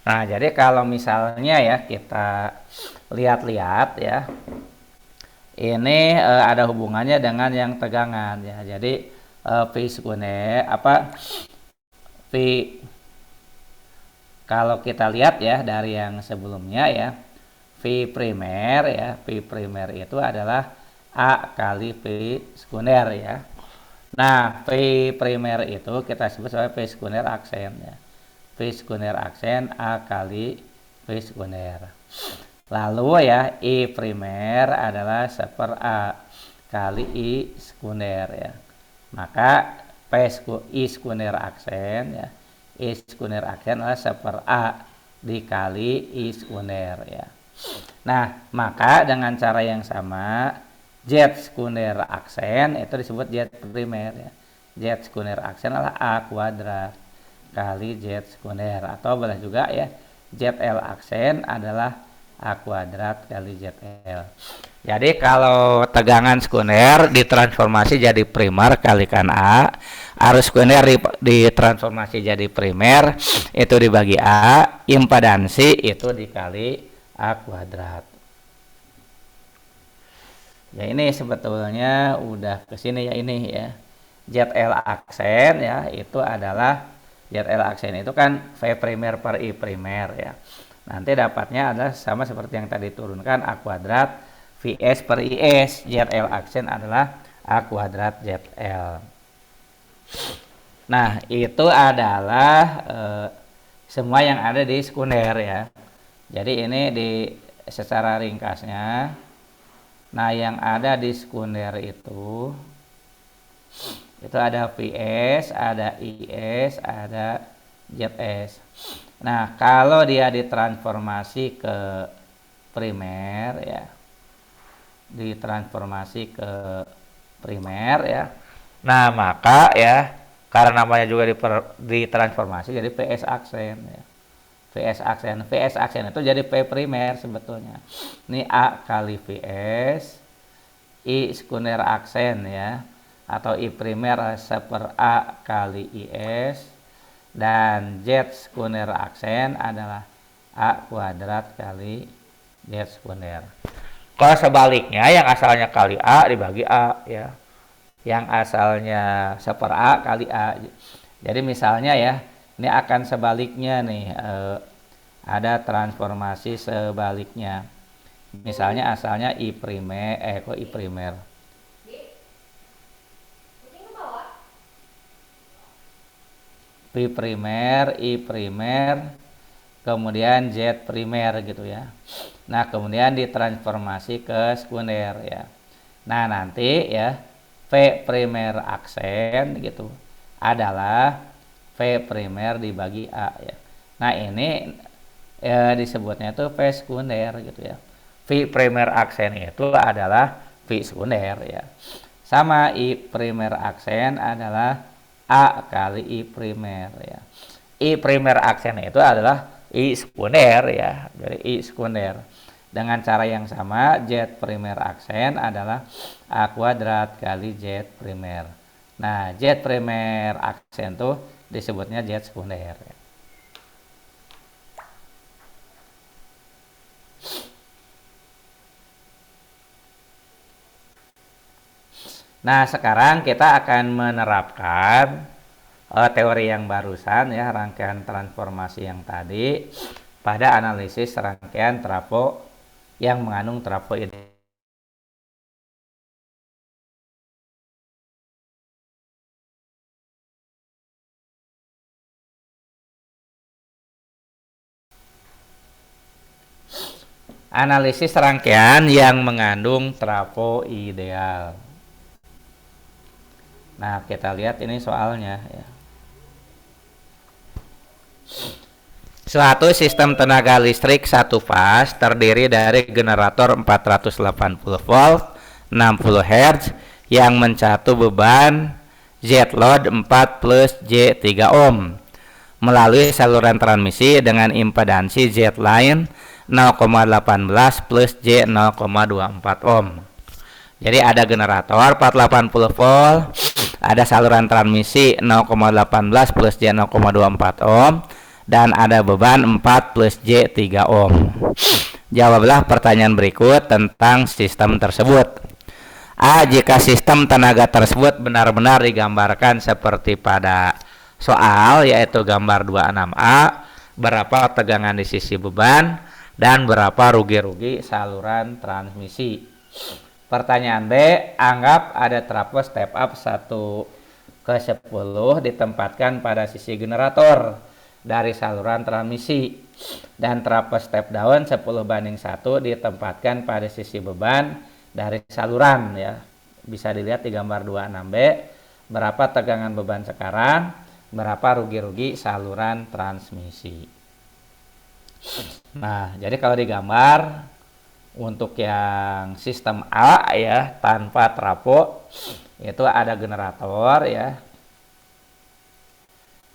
Nah, jadi kalau misalnya ya kita lihat-lihat ya, ini ada hubungannya dengan yang tegangan ya. Jadi V sekunder V, kalau kita lihat ya dari yang sebelumnya ya, V primer ya, V primer itu adalah A kali V sekunder ya. Nah, V primer itu kita sebut sebagai V sekunder aksen ya. V sekunder aksen A kali V sekunder. Lalu ya, I primer adalah seper A kali I sekunder ya. Maka I sekunder aksen ya. I sekunder aksen adalah seper A dikali I sekunder ya. Nah, maka dengan cara yang sama Z sekunder aksen itu disebut Z primer ya. Z sekunder aksen adalah A kuadrat kali Z sekunder, atau boleh juga ya ZL aksen adalah A kuadrat kali ZL. Jadi kalau tegangan sekunder ditransformasi jadi primer kalikan A, arus sekunder ditransformasi jadi primer itu dibagi A, impedansi itu dikali A kuadrat. Ya ini sebetulnya udah kesini ya ini ya. ZL aksen ya itu adalah ZL aksen itu kan V primer per I primer ya. Nanti dapatnya adalah sama seperti yang tadi turunkan A kuadrat VS per IS. ZL aksen adalah A kuadrat ZL. Nah itu adalah semua yang ada di sekunder ya. Jadi ini secara ringkasnya. Nah yang ada di sekunder itu ada VS, ada IS, ada ZS. Nah kalau dia ditransformasi ke primer ya, nah maka ya karena namanya juga ditransformasi jadi VS aksen ya. VS aksen itu jadi P primer sebetulnya. Ini A kali VS, I sekunder aksen ya, atau I primer seper A kali IS, dan Z sekunder aksen adalah A kuadrat kali Z sekunder. Kalau sebaliknya yang asalnya kali A dibagi A ya, yang asalnya seper A kali A. Jadi misalnya ya, ini akan sebaliknya nih, ada transformasi sebaliknya. Misalnya asalnya I primer, I primer. P primer, I primer, kemudian Z primer gitu ya. Nah kemudian ditransformasi ke sekunder ya. Nah nanti ya V primer aksen gitu adalah V primer dibagi A ya. Nah ini disebutnya itu V sekunder gitu ya. V primer aksen itu adalah V sekunder ya. Sama I primer aksen adalah A kali I primer ya. I primer aksen itu adalah I sekunder ya. Jadi I sekunder. Dengan cara yang sama, Z primer aksen adalah A kuadrat kali Z primer. Nah, Z primer aksen tuh disebutnya Z sekunder. Nah, sekarang kita akan menerapkan teori yang barusan ya, rangkaian transformasi yang tadi pada analisis rangkaian trafo yang mengandung trafo ideal. Analisis rangkaian yang mengandung trafo ideal. Nah, kita lihat ini soalnya ya. Suatu sistem tenaga listrik satu fase terdiri dari generator 480 volt 60 Hz yang mencatu beban Z load 4 plus J 3 ohm melalui saluran transmisi dengan impedansi Z line 0,18 plus J 0,24 ohm. Jadi ada generator 480 volt, ada saluran transmisi 0,18 plus J 0,24 ohm, dan ada beban 4 plus J 3 ohm. Jawablah pertanyaan berikut tentang sistem tersebut. A. Jika sistem tenaga tersebut benar-benar digambarkan seperti pada soal, yaitu gambar 26A, berapa tegangan di sisi beban dan berapa rugi-rugi saluran transmisi. Pertanyaan B. Anggap ada trafo step up 1/10 ditempatkan pada sisi generator dari saluran transmisi dan trafo step down 10/1 ditempatkan pada sisi beban dari saluran ya. Bisa dilihat di gambar 26B berapa tegangan beban sekarang, berapa rugi-rugi saluran transmisi. Nah, jadi kalau digambar untuk yang sistem A ya tanpa trafo itu ada generator ya.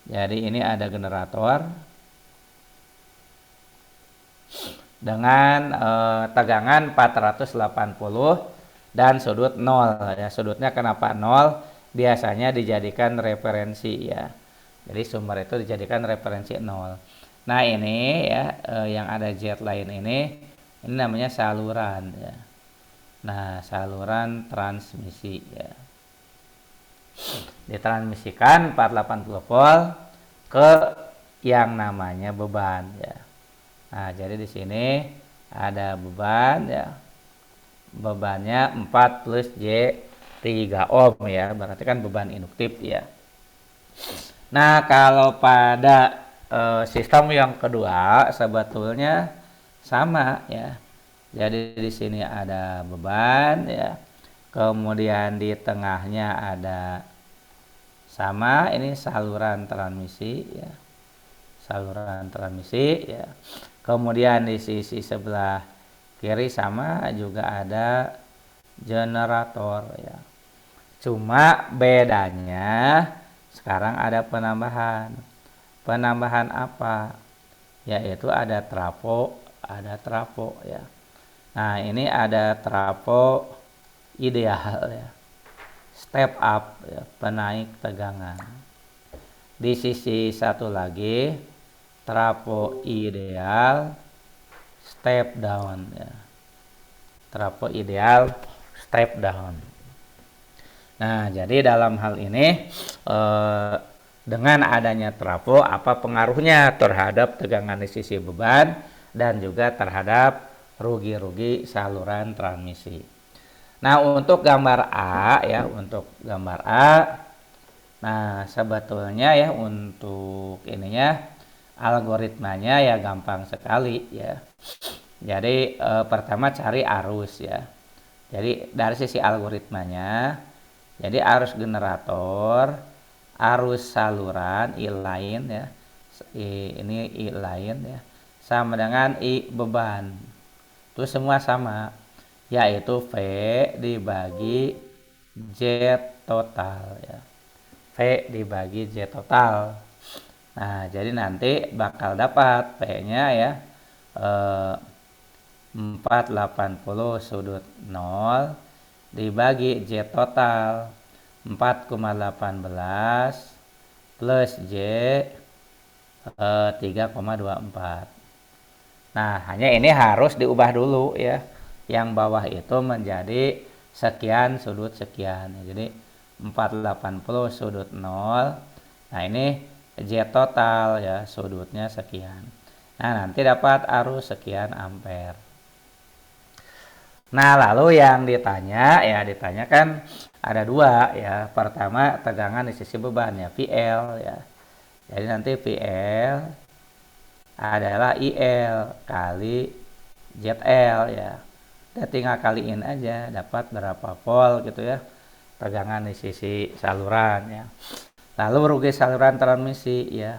Jadi ini ada generator dengan tegangan 480 dan sudut 0 ya. Sudutnya kenapa 0? Biasanya dijadikan referensi ya. Jadi sumber itu dijadikan referensi 0. Nah ini ya yang ada Z line ini Ini namanya saluran ya. Nah, saluran transmisi ya. Ditransmisikan 480 volt ke yang namanya beban ya. Nah, jadi di sini ada beban ya. Bebannya 4 plus J 3 ohm ya. Berarti kan beban induktif ya. Nah, kalau pada sistem yang kedua sebetulnya sama ya. Jadi di sini ada beban ya. Kemudian di tengahnya ada sama, ini saluran transmisi ya. Saluran transmisi ya. Kemudian di sisi sebelah kiri sama juga ada generator ya. Cuma bedanya sekarang ada penambahan. Penambahan apa? Yaitu ada trafo ya. Nah, ini ada trafo ideal ya. Step up ya, penaik tegangan. Di sisi satu lagi trafo ideal step down ya. Trafo ideal step down. Nah, jadi dalam hal ini dengan adanya trafo apa pengaruhnya terhadap tegangan di sisi beban dan juga terhadap rugi-rugi saluran transmisi. Nah, untuk gambar A ya, untuk gambar A. Nah, sebetulnya ya untuk ininya algoritmanya ya gampang sekali ya. Jadi pertama cari arus ya. Jadi dari sisi algoritmanya, jadi arus generator, arus saluran I line ya, ini I line ya, sama dengan I beban. Itu semua sama, yaitu V dibagi J total ya. V dibagi J total. Nah, jadi nanti bakal dapat P-nya ya 480 sudut 0 dibagi J total 4,18 plus J 3,24. Nah, hanya ini harus diubah dulu ya. Yang bawah itu menjadi sekian sudut sekian. Jadi 480 sudut 0. Nah, ini J total ya, sudutnya sekian. Nah, nanti dapat arus sekian ampere. Nah, lalu yang ditanyakan ada dua ya. Pertama, tegangan di sisi beban ya, VL ya. Jadi nanti VL adalah IL kali ZL ya. Kita tinggal kaliin aja dapat berapa volt gitu ya. Tegangan di sisi saluran ya. Lalu rugi saluran transmisi ya.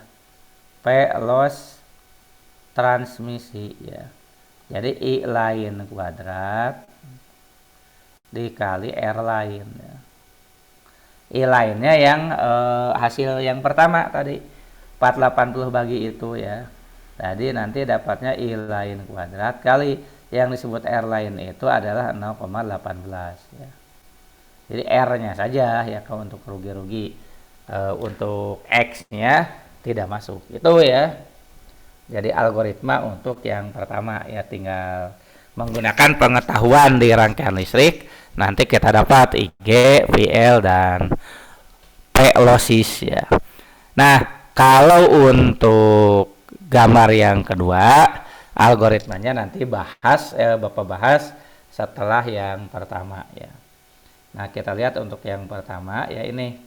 P loss transmisi ya. Jadi I line kuadrat dikali R line ya. I line-nya yang hasil yang pertama tadi 480 bagi itu ya. Jadi nanti dapatnya I line kuadrat kali yang disebut R line itu adalah 0,18 ya. Jadi R-nya saja ya kalau untuk rugi-rugi, untuk X-nya tidak masuk. Itu ya. Jadi algoritma untuk yang pertama ya, tinggal menggunakan pengetahuan di rangkaian listrik. Nanti kita dapat IG, VL, dan P losses ya. Nah, kalau untuk gambar yang kedua, algoritmanya nanti Bapak bahas setelah yang pertama ya. Nah, kita lihat untuk yang pertama ya, ini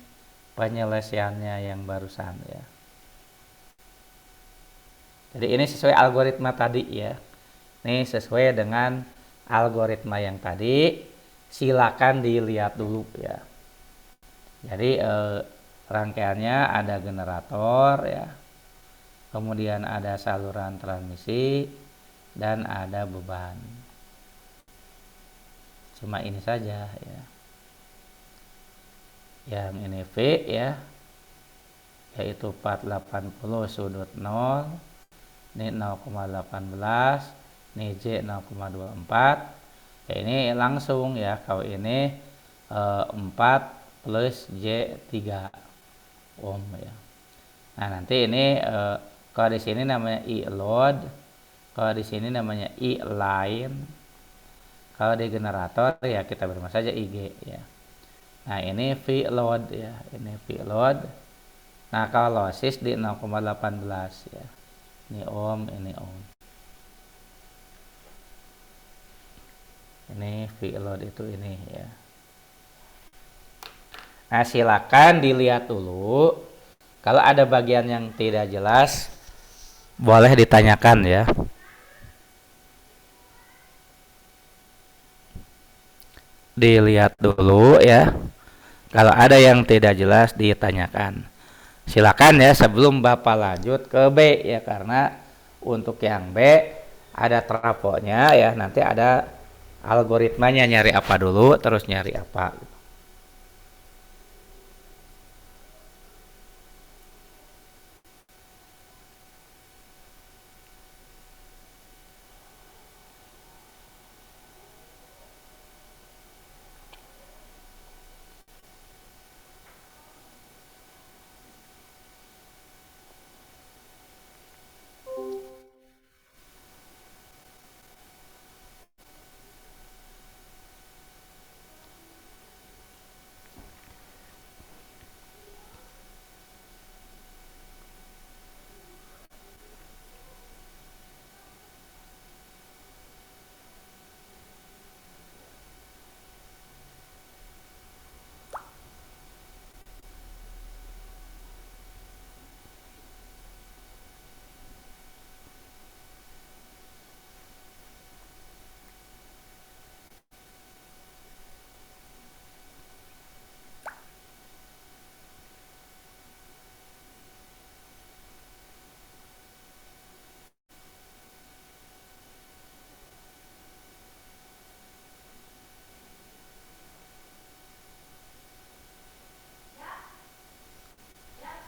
penyelesaiannya yang barusan ya. Jadi ini sesuai algoritma tadi ya. Ini sesuai dengan algoritma yang tadi. Silakan dilihat dulu ya. Jadi rangkaiannya ada generator ya. Kemudian ada saluran transmisi dan ada beban. Cuma ini saja ya. Yang ini V ya. Yaitu 480 sudut 0. Ini 0,18, ini J 0,24 ya, ini langsung ya. Kalau ini 4 plus J 3 ohm ya. Nah, nanti ini kalau di sini namanya I load Kalau di sini namanya I line. Kalau di generator ya kita beri saja IG ya. Nah, ini V load ya. Ini V load. Nah, kalau losses di 0,18 ya. Ini ohm, ini ohm. Ini V load itu ini ya. Nah, silakan dilihat dulu. Kalau ada bagian yang tidak jelas, boleh ditanyakan ya. Dilihat dulu ya. Kalau ada yang tidak jelas ditanyakan. Silakan ya sebelum Bapak lanjut ke B ya, karena untuk yang B ada trafonya ya, nanti ada algoritmanya, nyari apa dulu terus nyari apa.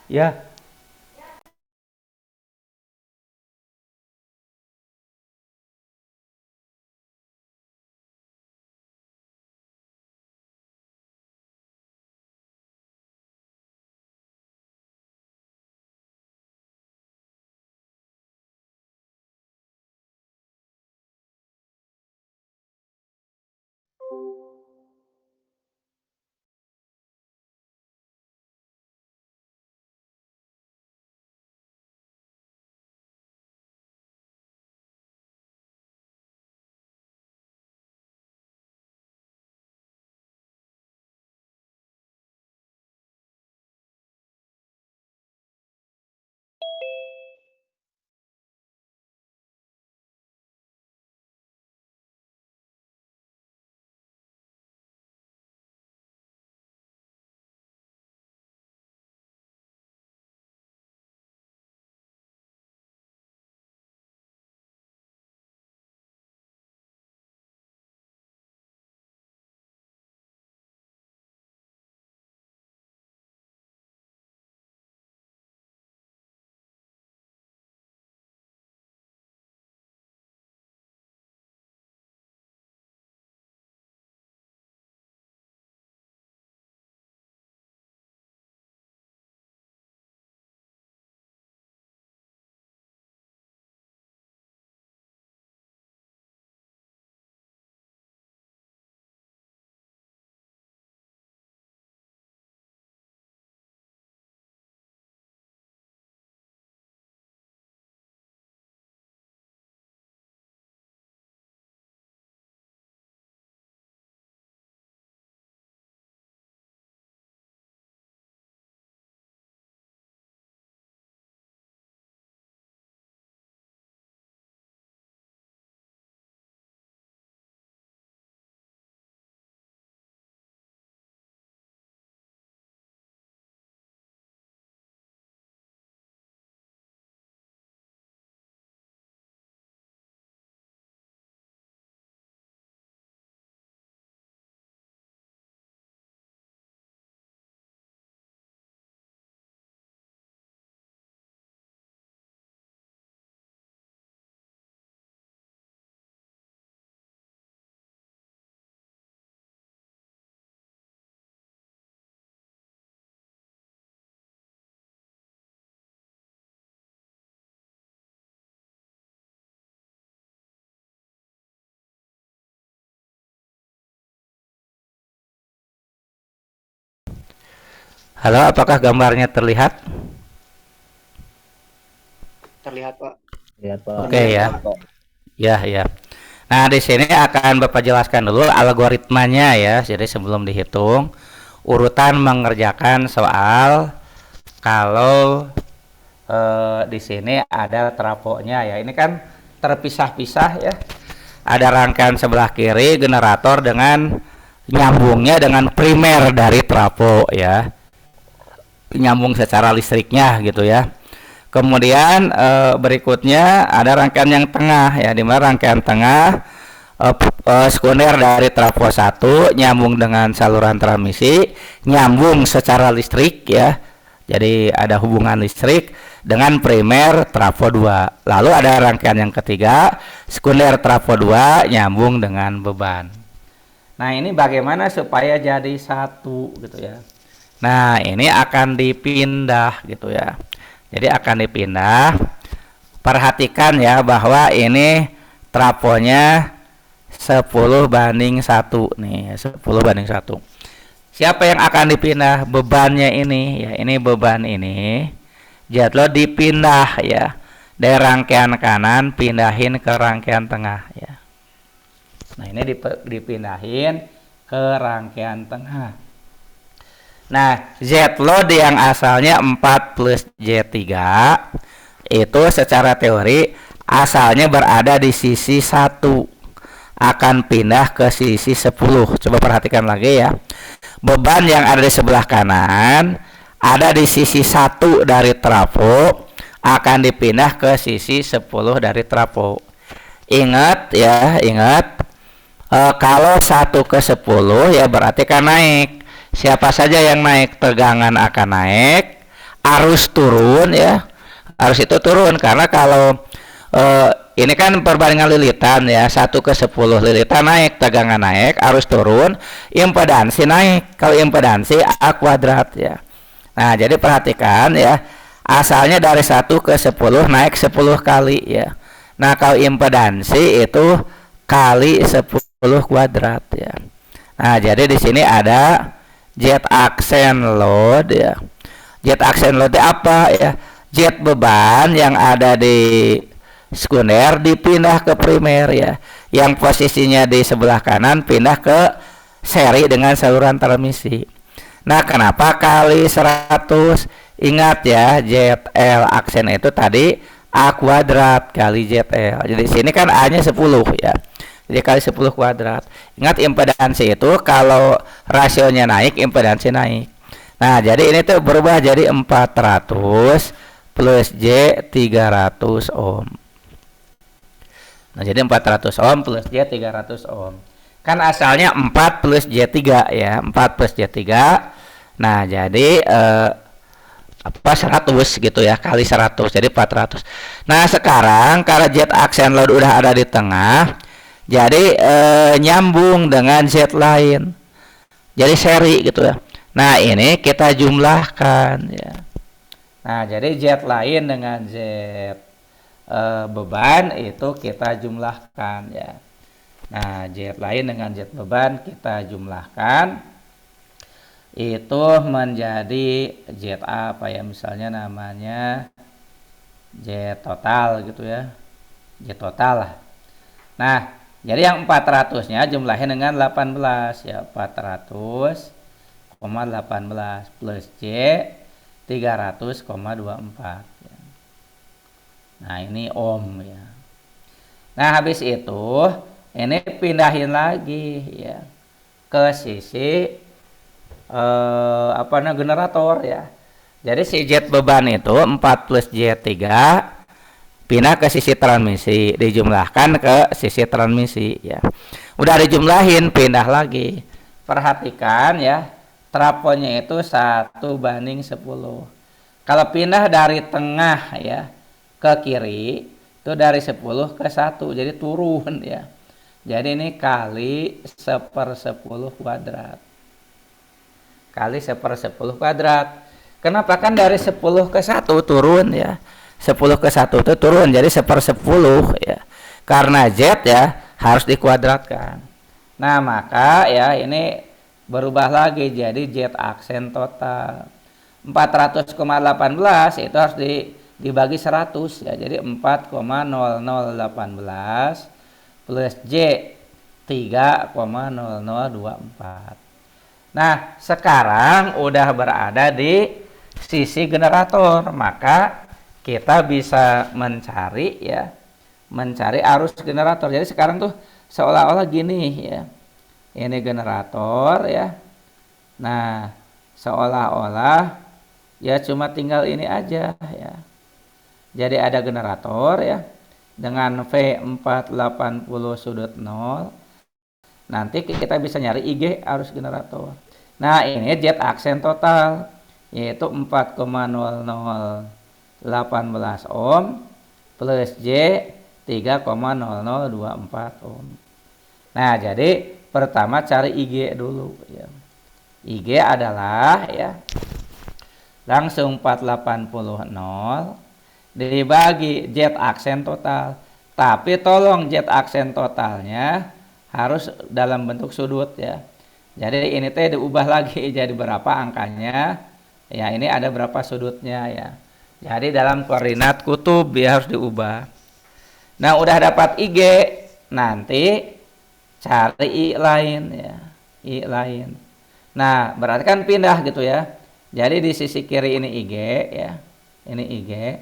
Ya, Halo, apakah gambarnya terlihat? Terlihat, Pak. Lihat Pak. Oke ya. Ya, ya. Nah, di sini akan Bapak jelaskan dulu algoritmanya ya. Jadi sebelum dihitung, urutan mengerjakan soal kalau di sini ada trafonya ya. Ini kan terpisah-pisah ya. Ada rangkaian sebelah kiri generator dengan nyambungnya dengan primer dari trafo ya. Nyambung secara listriknya gitu ya. Kemudian berikutnya ada rangkaian yang tengah ya, di mana rangkaian tengah sekunder dari trafo 1 nyambung dengan saluran transmisi, nyambung secara listrik ya. Jadi ada hubungan listrik dengan primer trafo 2. Lalu ada rangkaian yang ketiga, sekunder trafo 2 nyambung dengan beban. Nah, ini bagaimana supaya jadi satu gitu ya. Nah, ini akan dipindah gitu ya. Jadi akan dipindah. Perhatikan ya bahwa ini trafonya 10:1 nih, 10:1. Siapa yang akan dipindah? Bebannya ini ya, ini beban ini. Jet load dipindah ya. Dari rangkaian kanan pindahin ke rangkaian tengah ya. Nah, ini dipindahin ke rangkaian tengah. Nah, Z load yang asalnya 4 plus Z3 itu secara teori asalnya berada di sisi 1, akan pindah ke sisi 10. Coba perhatikan lagi ya. Beban yang ada di sebelah kanan ada di sisi 1 dari trafo, akan dipindah ke sisi 10 dari trafo. Ingat ya, ingat kalau 1 ke 10 ya berarti kan naik. Siapa saja yang naik, tegangan akan naik, arus turun ya. Arus itu turun karena kalau ini kan perbandingan lilitan ya, 1 ke 10 lilitan naik, tegangan naik, arus turun, impedansi naik. Kalau impedansi A kuadrat ya. Nah, jadi perhatikan ya, asalnya dari 1 ke 10 naik 10 kali ya. Nah, kalau impedansi itu kali 10 kuadrat ya. Nah, jadi di sini ada jet aksen load ya. Jet aksen load apa ya? Jet beban yang ada di sekunder dipindah ke primer ya. Yang posisinya di sebelah kanan pindah ke seri dengan saluran transmisi. Nah, kenapa kali 100? Ingat ya, ZL aksen itu tadi A kuadrat kali ZL. Jadi sini kan A-nya 10 ya. Jadi kali 10 kuadrat. Ingat impedansi itu kalau rasionya naik, impedansi naik. Nah, jadi ini tuh berubah jadi 400 plus J 300 ohm. Nah, jadi 400 ohm plus J 300 ohm. Kan asalnya 4 plus J3 ya, 4 plus J3. Nah, jadi 100 gitu ya, kali 100 jadi 400. Nah, sekarang karena jet aksen load udah ada di tengah, jadi nyambung dengan Z lain. Jadi seri gitu ya. Nah, ini kita jumlahkan ya. Nah, jadi Z lain dengan Z beban itu kita jumlahkan ya. Nah, Z lain dengan Z beban kita jumlahkan. Itu menjadi Z apa ya, misalnya namanya Z total gitu ya. Z total lah. Nah, jadi yang 400-nya jumlahin dengan 18 ya, 400,18 plus J 300,24 ya. Nah, ini ohm ya. Nah, habis itu ini pindahin lagi ya ke sisi generator ya. Jadi si jet beban itu 4 plus J3 pindah ke sisi transmisi, dijumlahkan ke sisi transmisi ya. Udah dijumlahin, pindah lagi. Perhatikan ya, trafonya itu 1:10. Kalau pindah dari tengah ya ke kiri itu dari 10 ke 1, jadi turun ya. Jadi ini kali 1/10 kuadrat. Kali 1/10 kuadrat. Kenapa? Kan dari 10 ke 1 turun ya. 10 ke 1 itu turun jadi 1/10 ya. Karena Z ya harus dikuadratkan. Nah, maka ya ini berubah lagi jadi Z aksen total. 400,18 itu harus dibagi 100 ya. Jadi 4,0018 plus J 3,0024. Nah, sekarang udah berada di sisi generator, maka kita bisa mencari ya, mencari arus generator. Jadi sekarang tuh seolah-olah gini ya. Ini generator ya. Nah, seolah-olah ya cuma tinggal ini aja ya. Jadi ada generator ya dengan V480 sudut 0. Nanti kita bisa nyari IG arus generator. Nah, ini jet aksen total yaitu 4,0018 ohm plus J 3,0024 ohm. Nah, jadi pertama cari IG dulu ya. IG adalah ya langsung 480 dibagi jet aksen total. Tapi tolong jet aksen totalnya harus dalam bentuk sudut ya. Jadi ini teh diubah lagi jadi berapa angkanya. Ya, ini ada berapa sudutnya ya. Jadi dalam koordinat kutub ya harus diubah. Nah, udah dapat IG, nanti cari I lain ya. I lain. Nah, berarti kan pindah gitu ya. Jadi di sisi kiri ini IG ya. Ini IG.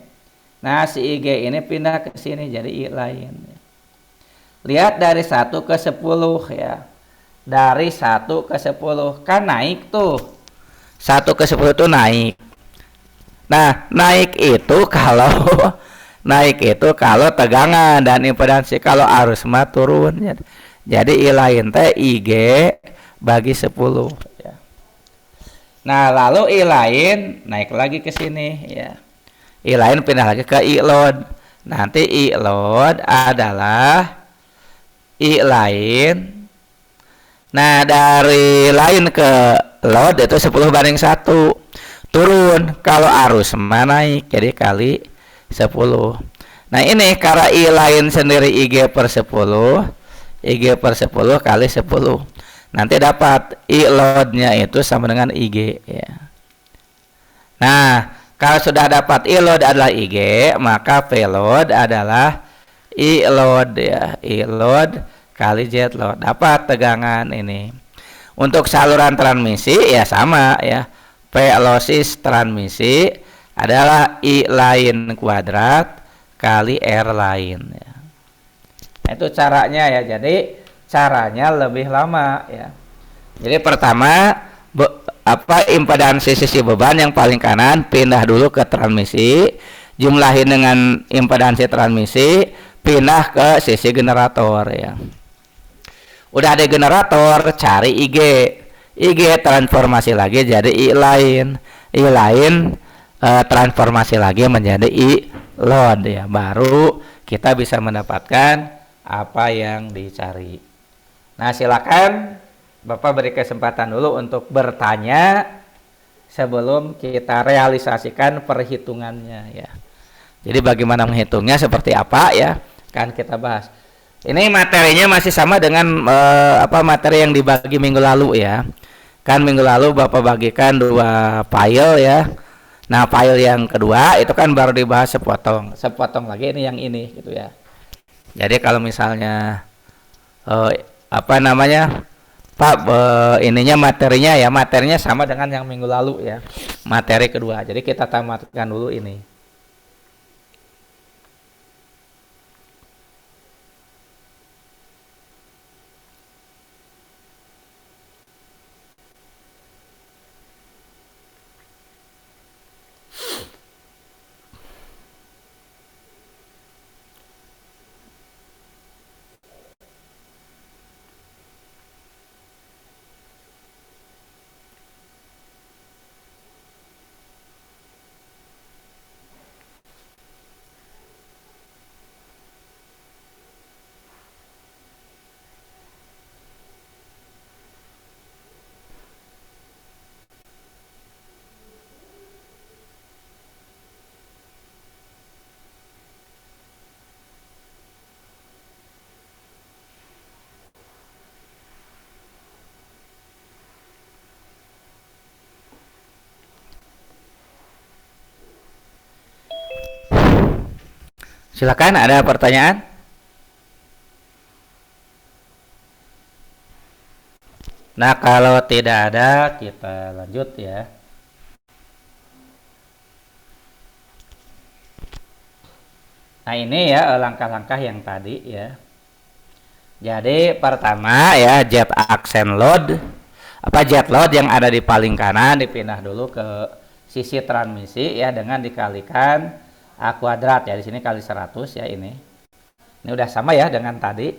Nah, si IG ini pindah ke sini jadi I lain. Lihat dari 1 ke 10 ya. Dari 1 ke 10 kan naik tuh. 1 ke 10 tuh naik. Nah, naik itu kalau naik itu kalau tegangan dan impedansi, kalau arus mah turun ya. Jadi I lain teh IG bagi 10 ya. Nah, lalu I lain naik lagi ke sini ya. I lain pindah lagi ke I load. Nanti I load adalah I lain. Nah, dari lain ke load itu 10/1. Turun kalau arus naik, jadi kali 10. Nah, ini karena I lain sendiri IG per 10. IG per 10 kali 10. Nanti dapat I load-nya itu sama dengan IG ya. Nah, kalau sudah dapat I load adalah IG, maka V load adalah I load ya. I load kali jet load. Dapat tegangan ini. Untuk saluran transmisi ya sama ya. P losses transmisi adalah I lain kuadrat kali R lain ya. Nah, itu caranya ya. Jadi caranya lebih lama ya. Jadi pertama impedansi sisi beban yang paling kanan pindah dulu ke transmisi, jumlahin dengan impedansi transmisi, pindah ke sisi generator ya. Udah ada generator, cari IG. IG transformasi lagi jadi I lain. I lain transformasi lagi menjadi I load ya. Baru kita bisa mendapatkan apa yang dicari. Nah, silakan Bapak beri kesempatan dulu untuk bertanya sebelum kita realisasikan perhitungannya ya. Jadi bagaimana menghitungnya seperti apa ya, kan kita bahas. Ini materinya masih sama dengan materi yang dibagi minggu lalu ya. Kan minggu lalu Bapak bagikan 2 file ya. Nah, file yang kedua itu kan baru dibahas sepotong lagi ini yang ini gitu ya. Jadi kalau misalnya Pak, ininya materinya sama dengan yang minggu lalu ya. Materi kedua. Jadi kita tamatkan dulu ini. Silakan, ada pertanyaan? Nah, kalau tidak ada, kita lanjut ya. Nah, ini ya langkah-langkah yang tadi ya. Jadi pertama ya, jet accent load jet load yang ada di paling kanan dipindah dulu ke sisi transmisi ya, dengan dikalikan A kuadrat ya, di sini kali 100 ya ini. Ini udah sama ya dengan tadi.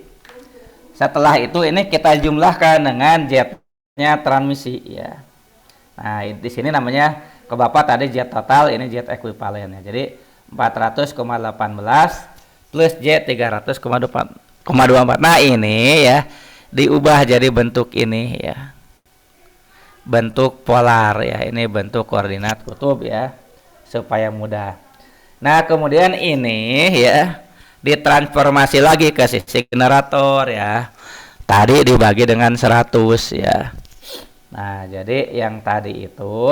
Setelah itu ini kita jumlahkan dengan jetnya transmisi ya. Nah, di sini namanya ke Bapak tadi jet total, ini jet ekuivalen ya. Jadi 400,18 plus jet 300,24. Nah, ini ya diubah jadi bentuk ini ya. Bentuk polar ya. Ini bentuk koordinat kutub ya, supaya mudah. Nah, kemudian ini ya ditransformasi lagi ke sisi generator ya. Tadi dibagi dengan 100 ya. Nah, jadi yang tadi itu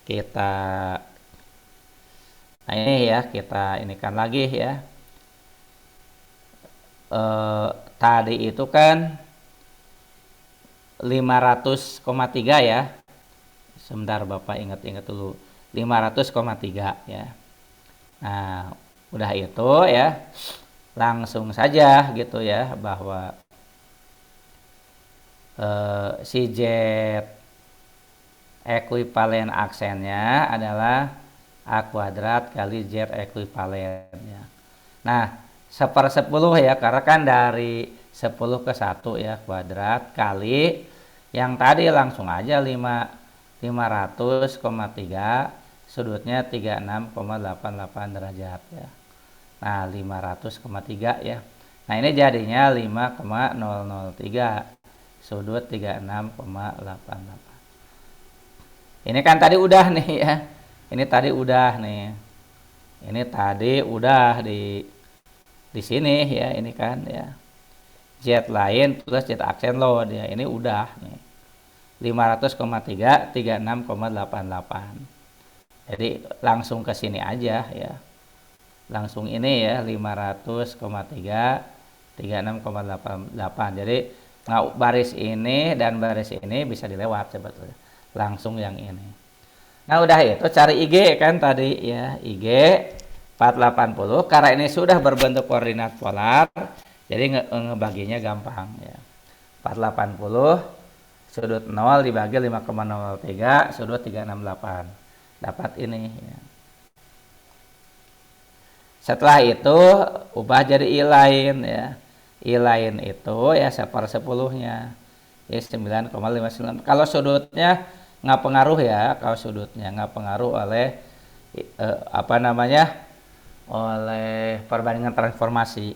kita, nah ini ya kita inikan lagi ya. Tadi itu kan 500,3 ya. Sebentar Bapak ingat-ingat dulu. 500,3 ya. Nah, udah itu ya, langsung saja gitu ya bahwa si jet ekuivalen aksennya adalah A kuadrat kali jet ekuivalennya. Nah, 1/10 ya, karena kan dari 10 ke 1 ya kuadrat kali yang tadi langsung aja 500,3 sudutnya 36,88 derajat ya. Nah, 500,3 ya. Nah, ini jadinya 5,003 sudut 36,88. Ini kan tadi udah nih ya. Ini tadi udah nih. Ini tadi udah di sini ya, ini kan ya. Jet lain plus jet aksen load ya. Ini udah nih. 500,3 36,88. Jadi langsung ke sini aja ya. Langsung ini ya 500,3 36,88. Jadi baris ini dan baris ini bisa dilewat sebetulnya. Langsung yang ini. Nah, udah itu cari IG kan tadi ya. IG 480 karena ini sudah berbentuk koordinat polar. Jadi ngebaginya gampang ya. 480 sudut 0 dibagi 5,03 sudut 368. Dapat ini ya. Setelah itu ubah jadi I lain ya. I lain itu ya 1/10-nya. Ya 9,59. Kalau sudutnya nggak pengaruh ya, kalau sudutnya nggak pengaruh oleh oleh perbandingan transformasi.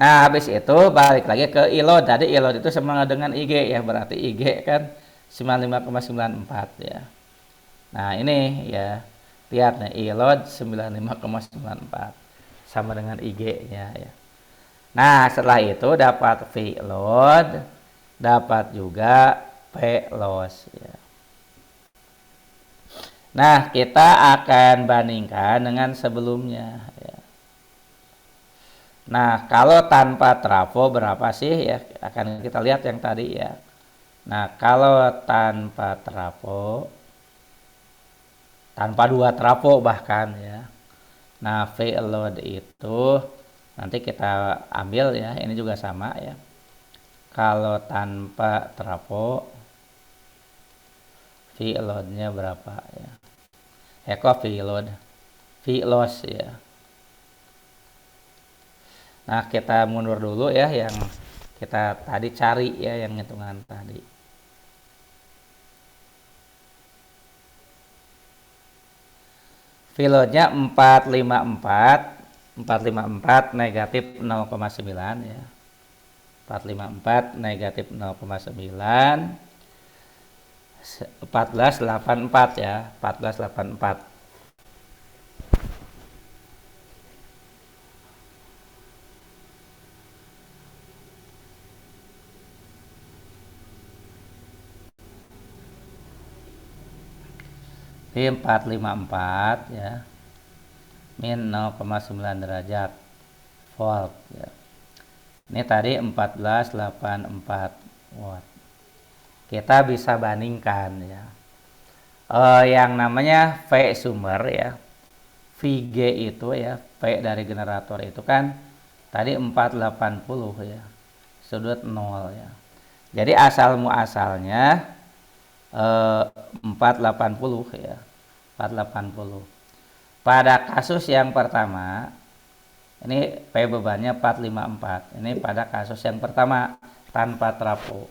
Nah, habis itu balik lagi ke ILOD. Tadi ILOD itu sama dengan IG ya, berarti IG kan 95,94 ya. Nah, ini ya, lihat nih ILOD 95,94 sama dengan IG-nya ya. Nah, setelah itu dapat V load, dapat juga P loss ya. Nah, kita akan bandingkan dengan sebelumnya ya. Nah, kalau tanpa trafo berapa sih ya? Akan kita lihat yang tadi ya. Nah, kalau tanpa trafo, tanpa 2 trafo bahkan ya. Nah, V load itu nanti kita ambil ya, ini juga sama ya. Kalau tanpa trafo, V load-nya berapa ya? Kok V load? V loss ya. Nah, kita mundur dulu ya yang kita tadi cari ya, yang hitungan tadi. V load-nya 454 negatif 0,9 ya. 454 negatif 0,9 1484 ya, 1484. Di 454 ya. Min 0,9 derajat. volt ya. Ini tadi 1484 watt. Kita bisa bandingkan ya. Yang namanya V sumber ya, VG itu ya, V dari generator itu kan tadi 480 ya, sudut 0 ya. Jadi asal muasalnya 480 ya, 480. Pada kasus yang pertama, ini P bebannya 454. Ini pada kasus yang pertama tanpa trafo.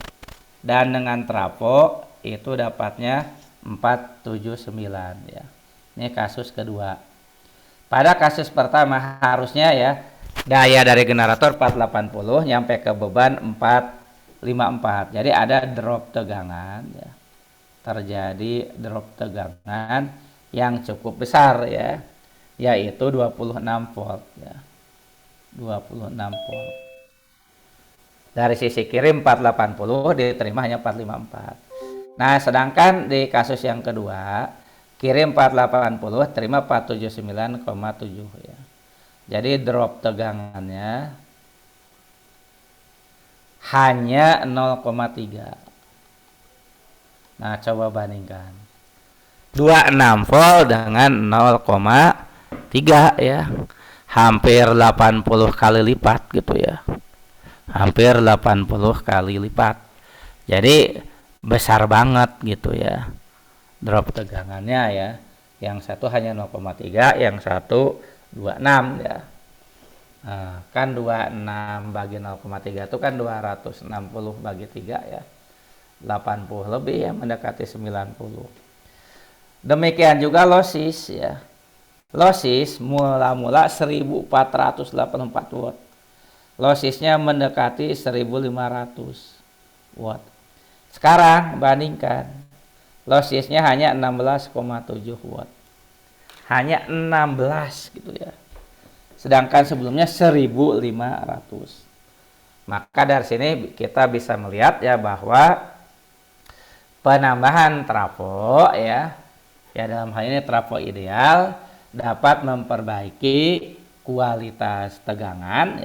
Dan dengan trafo itu dapatnya 479 ya. Ini kasus kedua. Pada kasus pertama harusnya ya daya dari generator 480 nyampe ke beban 454. Jadi ada drop tegangan ya. Terjadi drop tegangan yang cukup besar ya, yaitu 26 volt ya. 26 volt. Dari sisi kiri 480, diterima hanya 454. Nah, sedangkan di kasus yang kedua, kiri 480, terima 479,7 ya. Jadi drop tegangannya hanya 0,3. Nah, coba bandingkan 26 volt dengan 0,3 ya. Hampir 80 kali lipat gitu ya. Hampir 80 kali lipat. Jadi besar banget gitu ya drop tegangannya ya. Yang satu hanya 0,3, yang satu 26 ya. Nah, kan 26 bagi 0,3 itu kan 260 bagi 3 ya. 80 lebih ya, mendekati 90. Demikian juga losis ya. Losis mula-mula 1484 watt. Losisnya mendekati 1500 watt. Sekarang bandingkan. Losisnya hanya 16,7 watt. Hanya 16 gitu ya. Sedangkan sebelumnya 1500. Maka dari sini kita bisa melihat ya bahwa penambahan trafo ya dalam hal ini trafo ideal dapat memperbaiki kualitas tegangan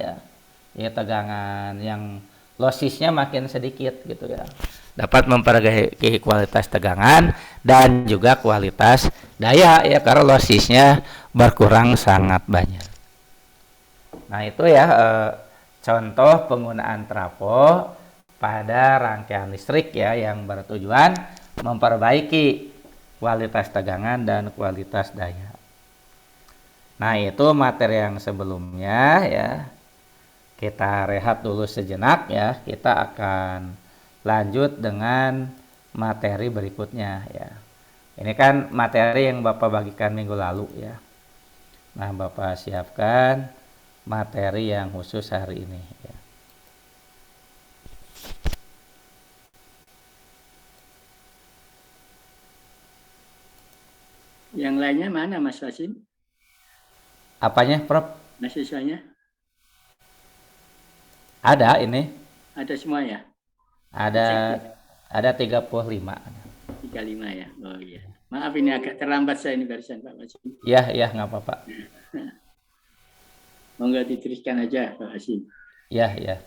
ya tegangan yang losisnya makin sedikit gitu ya, dapat memperbaiki kualitas tegangan dan juga kualitas daya ya karena losisnya berkurang sangat banyak. Nah itu ya contoh penggunaan trafo pada rangkaian listrik ya yang bertujuan memperbaiki kualitas tegangan dan kualitas daya. Nah itu materi yang sebelumnya ya. Kita rehat dulu sejenak ya. Kita akan lanjut dengan materi berikutnya ya. Ini kan materi yang Bapak bagikan minggu lalu ya. Nah Bapak siapkan materi yang khusus hari ini ya. Yang lainnya mana Mas Wasim? Apanya Prof? Mahasiswanya? Ada ini. Ada semua ya? Ada 35. 35 ya? Oh iya. Maaf ini agak terlambat saya ini barusan Pak Wasim. Iya nggak apa-apa. Monggo diteruskan aja Pak Wasim. Iya.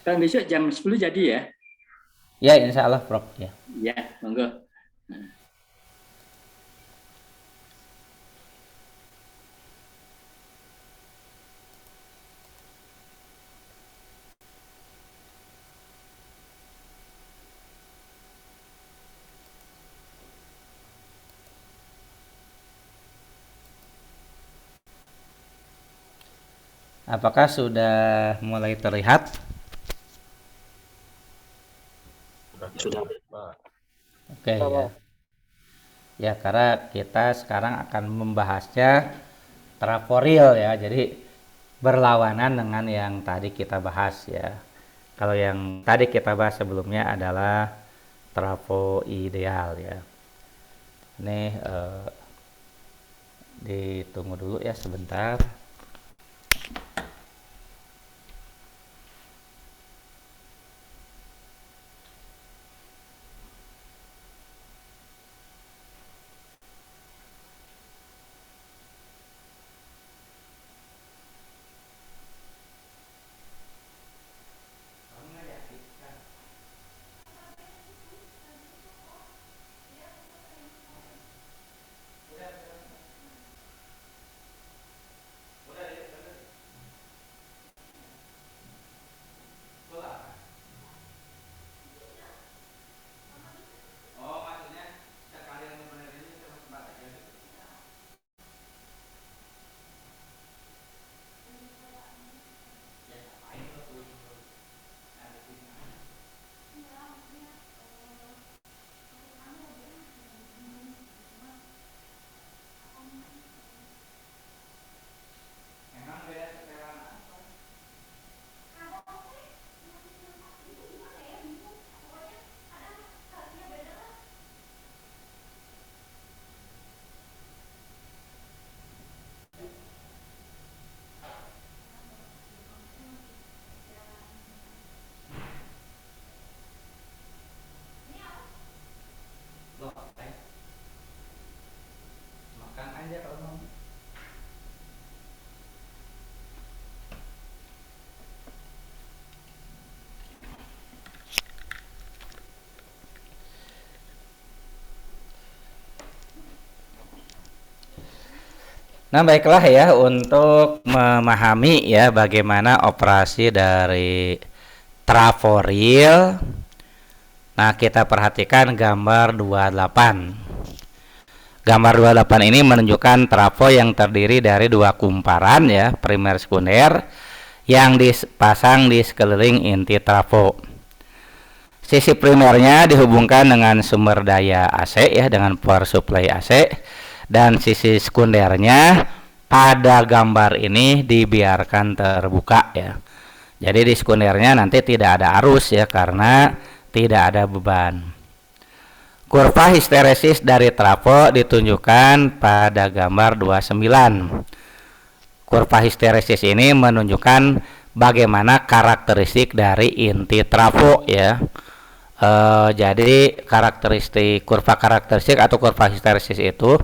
Kan besok jam 10 jadi ya? Ya insya Allah Prof ya. Ya, monggo. Nah. Apakah sudah mulai terlihat? Sudah. Oke ya. Ya karena kita sekarang akan membahasnya traforil ya. Jadi berlawanan dengan yang tadi kita bahas ya. Kalau yang tadi kita bahas sebelumnya adalah trafo ideal ya. Ini ditunggu dulu ya sebentar. Nah, baiklah ya, untuk memahami ya bagaimana operasi dari trafo real. Nah, kita perhatikan gambar 28. Gambar 28 ini menunjukkan trafo yang terdiri dari dua kumparan ya, primer sekunder, yang dipasang di sekeliling inti trafo. Sisi primernya dihubungkan dengan sumber daya AC ya, dengan power supply AC, dan sisi sekundernya pada gambar ini dibiarkan terbuka ya. Jadi di sekundernya nanti tidak ada arus ya, karena tidak ada beban. Kurva histeresis dari trafo ditunjukkan pada gambar 29. Kurva histeresis ini menunjukkan bagaimana karakteristik dari inti trafo ya. Jadi kurva karakteristik atau kurva histeresis itu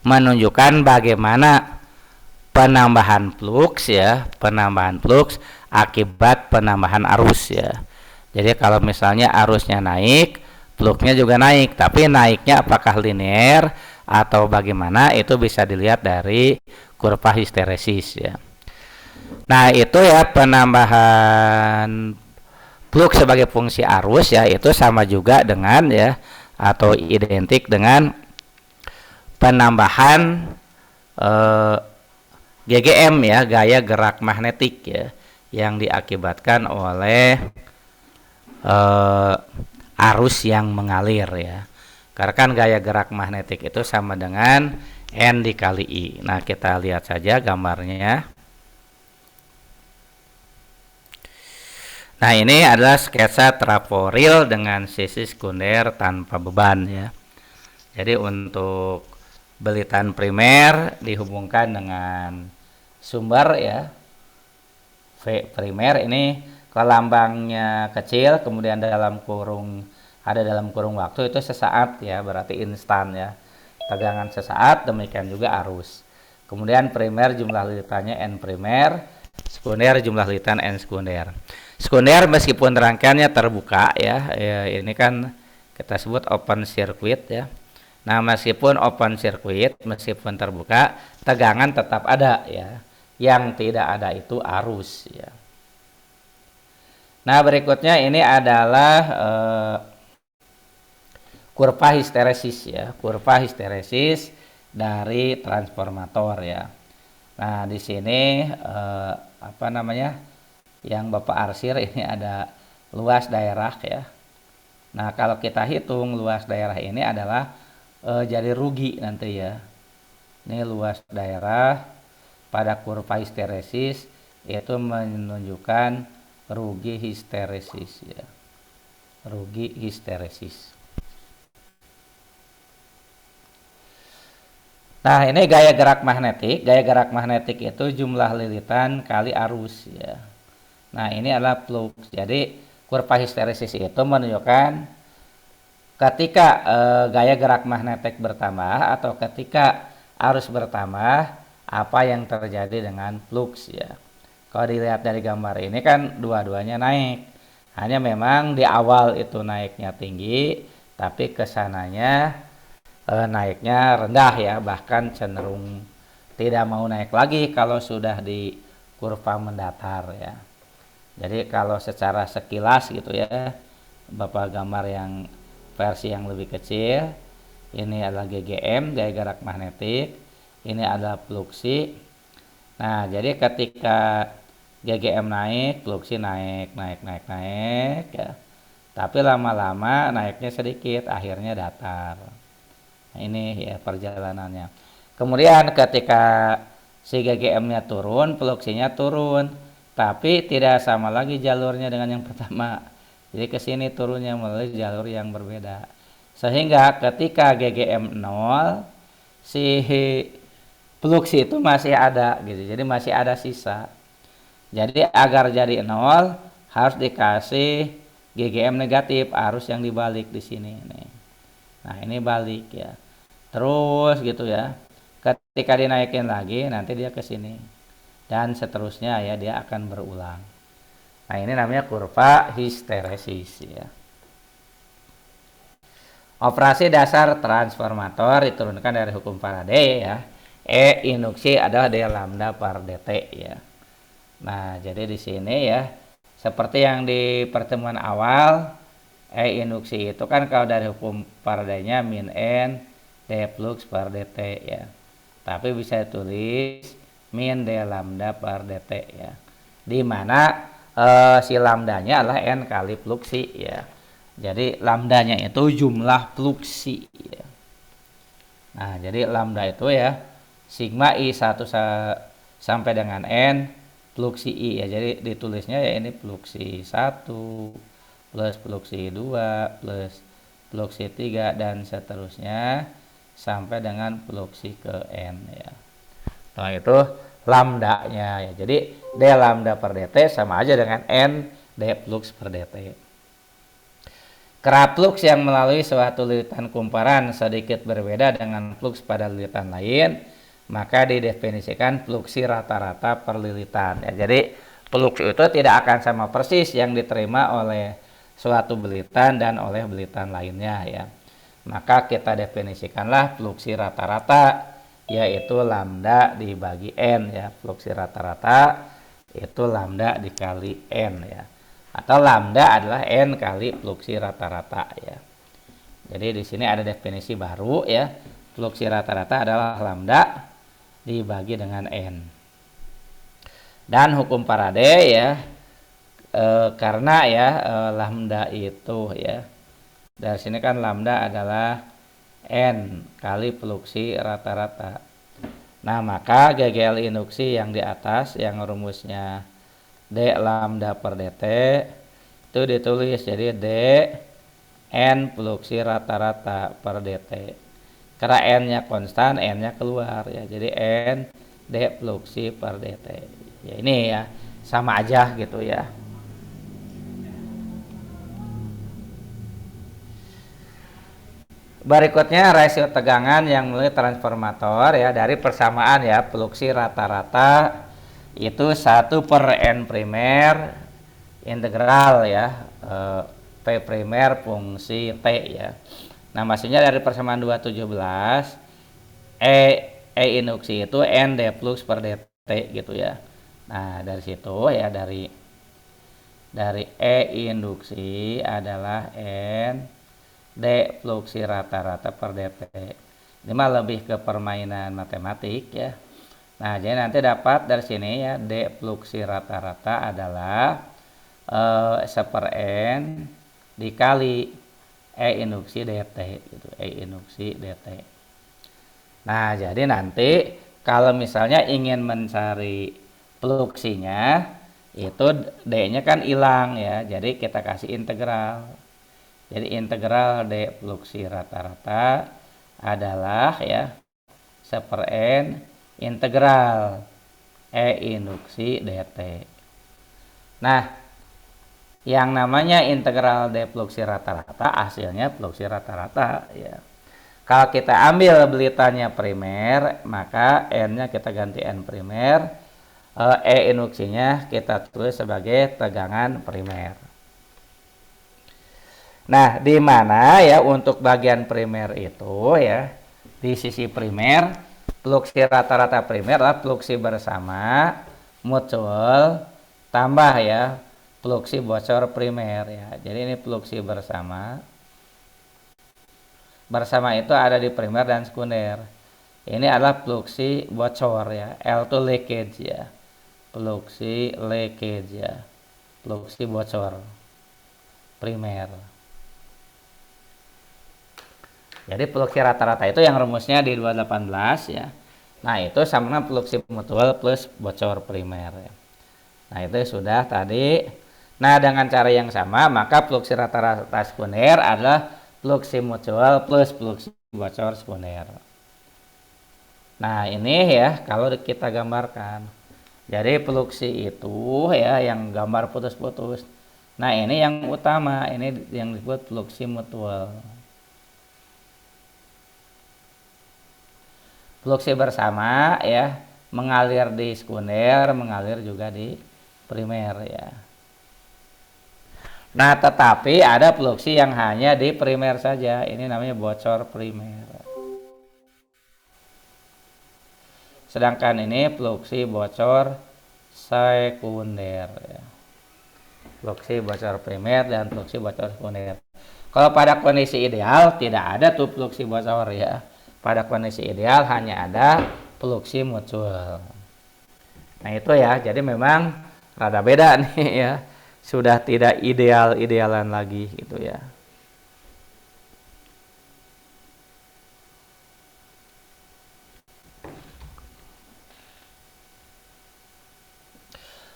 menunjukkan bagaimana penambahan flux ya, penambahan flux akibat penambahan arus ya. Jadi kalau misalnya arusnya naik, fluxnya juga naik, tapi naiknya apakah linear atau bagaimana itu bisa dilihat dari kurva histeresis ya. Nah, itu ya penambahan flux sebagai fungsi arus ya, itu sama juga dengan ya, atau identik dengan penambahan GGM ya, gaya gerak magnetik ya, yang diakibatkan oleh arus yang mengalir ya. Karena kan gaya gerak magnetik itu sama dengan N dikali I. Nah, kita lihat saja gambarnya. Nah, ini adalah sketsa trafo real dengan sisi sekunder tanpa beban ya. Jadi untuk belitan primer dihubungkan dengan sumber ya, V primer ini kelambangnya kecil, kemudian ada dalam kurung waktu itu sesaat ya, berarti instan ya, tegangan sesaat, demikian juga arus. Kemudian primer jumlah lilitannya N primer, sekunder jumlah lilitan N sekunder. Sekunder meskipun rangkaiannya terbuka ya, ini kan kita sebut open circuit ya. Nah, meskipun open circuit, meskipun terbuka, tegangan tetap ada ya. Yang tidak ada itu arus ya. Nah, berikutnya ini adalah kurva histeresis ya, kurva histeresis dari transformator ya. Nah, di sini apa namanya, yang Bapak arsir ini ada luas daerah ya. Nah, kalau kita hitung luas daerah ini adalah jadi rugi nanti ya. Ini luas daerah pada kurva histeresis itu menunjukkan rugi histeresis ya, rugi histeresis. Nah, ini gaya gerak magnetik. Gaya gerak magnetik itu jumlah lilitan kali arus ya. Nah, ini adalah flux. Jadi kurva histeresis itu menunjukkan ketika gaya gerak magnetik bertambah atau ketika arus bertambah, apa yang terjadi dengan flux ya. Kalau dilihat dari gambar ini kan dua-duanya naik. Hanya memang di awal itu naiknya tinggi, tapi kesananya naiknya rendah ya, bahkan cenderung tidak mau naik lagi kalau sudah di kurva mendatar ya. Jadi kalau secara sekilas gitu ya, Bapak gambar yang versi yang lebih kecil, ini adalah GGM, gaya gerak magnetik, ini adalah fluksi. Nah, jadi ketika GGM naik, fluksi naik ya. Tapi lama-lama naiknya sedikit, akhirnya datar. Nah, ini ya perjalanannya. Kemudian ketika si GGM-nya turun, fluksinya turun, tapi tidak sama lagi jalurnya dengan yang pertama. Jadi ke sini turunnya melalui jalur yang berbeda. Sehingga ketika GGM 0, si fluksi itu masih ada gitu. Jadi masih ada sisa. Jadi agar jadi 0 harus dikasih GGM negatif, arus yang dibalik di sini nih. Nah, ini balik ya. Terus gitu ya. Ketika dinaikin lagi nanti dia ke sini. Dan seterusnya ya, dia akan berulang. Nah, ini namanya kurva histeresis ya. Operasi dasar transformator diturunkan dari hukum Faraday ya. induksi adalah d lambda per dt ya. Nah, jadi di sini ya seperti yang di pertemuan awal, induksi itu kan kalau dari hukum Faradaynya min n d flux per dt ya. Tapi bisa ditulis min d lambda per dt ya. Di mana si lambdanya adalah n kali fluksi ya. Jadi lambdanya itu jumlah fluksi ya. Nah, jadi lambda itu ya sigma I1 sampai dengan n fluksi I ya. Jadi ditulisnya ya ini fluksi 1 plus fluksi 2 plus fluksi 3 dan seterusnya sampai dengan fluksi ke n ya. Nah, itu lambdanya ya. Jadi d lambda per dt sama aja dengan n d flux per dt. Kerap flux yang melalui suatu lilitan kumparan sedikit berbeda dengan flux pada lilitan lain, maka didefinisikan fluksi rata-rata per lilitan. Ya, jadi flux itu tidak akan sama persis yang diterima oleh suatu belitan dan oleh belitan lainnya ya. Maka kita definisikanlah fluksi rata-rata, yaitu lambda dibagi n ya. Fluksi rata-rata itu lambda dikali n ya. Atau lambda adalah n kali fluksi rata-rata ya. Jadi di sini ada definisi baru ya. Fluksi rata-rata adalah lambda dibagi dengan n. Dan hukum Faraday ya, karena ya lambda itu ya, dari sini kan lambda adalah n kali fluksi rata-rata. Nah, maka GGL induksi yang di atas yang rumusnya d lambda per dt itu ditulis jadi d n fluksi rata-rata per dt. Karena n-nya konstan, n-nya keluar ya. Jadi n d fluksi per dt. Ya ini ya sama aja gitu ya. Berikutnya rasio tegangan yang melalui transformator ya, dari persamaan ya fluksi rata-rata itu 1 per n primer integral ya p primer fungsi t ya. Nah, maksudnya dari persamaan 217 induksi itu n d flux per dt gitu ya. Nah, dari situ ya dari induksi adalah n d fluksi rata-rata per dt. Ini mah lebih ke permainan matematik ya. Nah, jadi nanti dapat dari sini ya d fluksi rata-rata adalah 1 per n dikali induksi dt gitu, induksi dt. Nah, jadi nanti kalau misalnya ingin mencari fluksinya itu d-nya kan hilang ya. Jadi kita kasih integral. Jadi integral d fluksi rata-rata adalah ya 1 per n integral induksi dt. Nah, yang namanya integral d fluksi rata-rata hasilnya fluksi rata-rata ya. Kalau kita ambil belitannya primer, maka n-nya kita ganti n primer, induksinya kita tulis sebagai tegangan primer. Nah, di mana ya untuk bagian primer itu ya, di sisi primer fluksi rata-rata primer adalah fluksi bersama mutual tambah ya fluksi bocor primer ya. Jadi ini fluksi bersama. Bersama itu ada di primer dan sekunder. Ini adalah fluksi bocor ya, L2 leakage ya. Fluksi leakage ya. Fluksi bocor primer. Jadi fluksi rata-rata itu yang rumusnya di 218 ya. Nah, itu sama dengan fluksi mutual plus bocor primer ya. Nah, itu sudah tadi. Nah, dengan cara yang sama maka fluksi rata-rata sekunder adalah fluksi mutual plus fluksi bocor sekunder. Nah, ini ya kalau kita gambarkan. Jadi fluksi itu ya yang gambar putus-putus. Nah, ini yang utama, ini yang disebut fluksi mutual. Fluksi bersama ya mengalir di sekunder, mengalir juga di primer ya. Nah, tetapi ada fluksi yang hanya di primer saja. Ini namanya bocor primer. Sedangkan ini fluksi bocor sekunder ya. Fluksi bocor primer dan fluksi bocor sekunder. Kalau pada kondisi ideal tidak ada tuh fluksi bocor ya. Pada kondisi ideal hanya ada fluksi mutual. Nah itu ya, jadi memang rada beda nih ya. Sudah tidak ideal-idealan lagi gitu ya.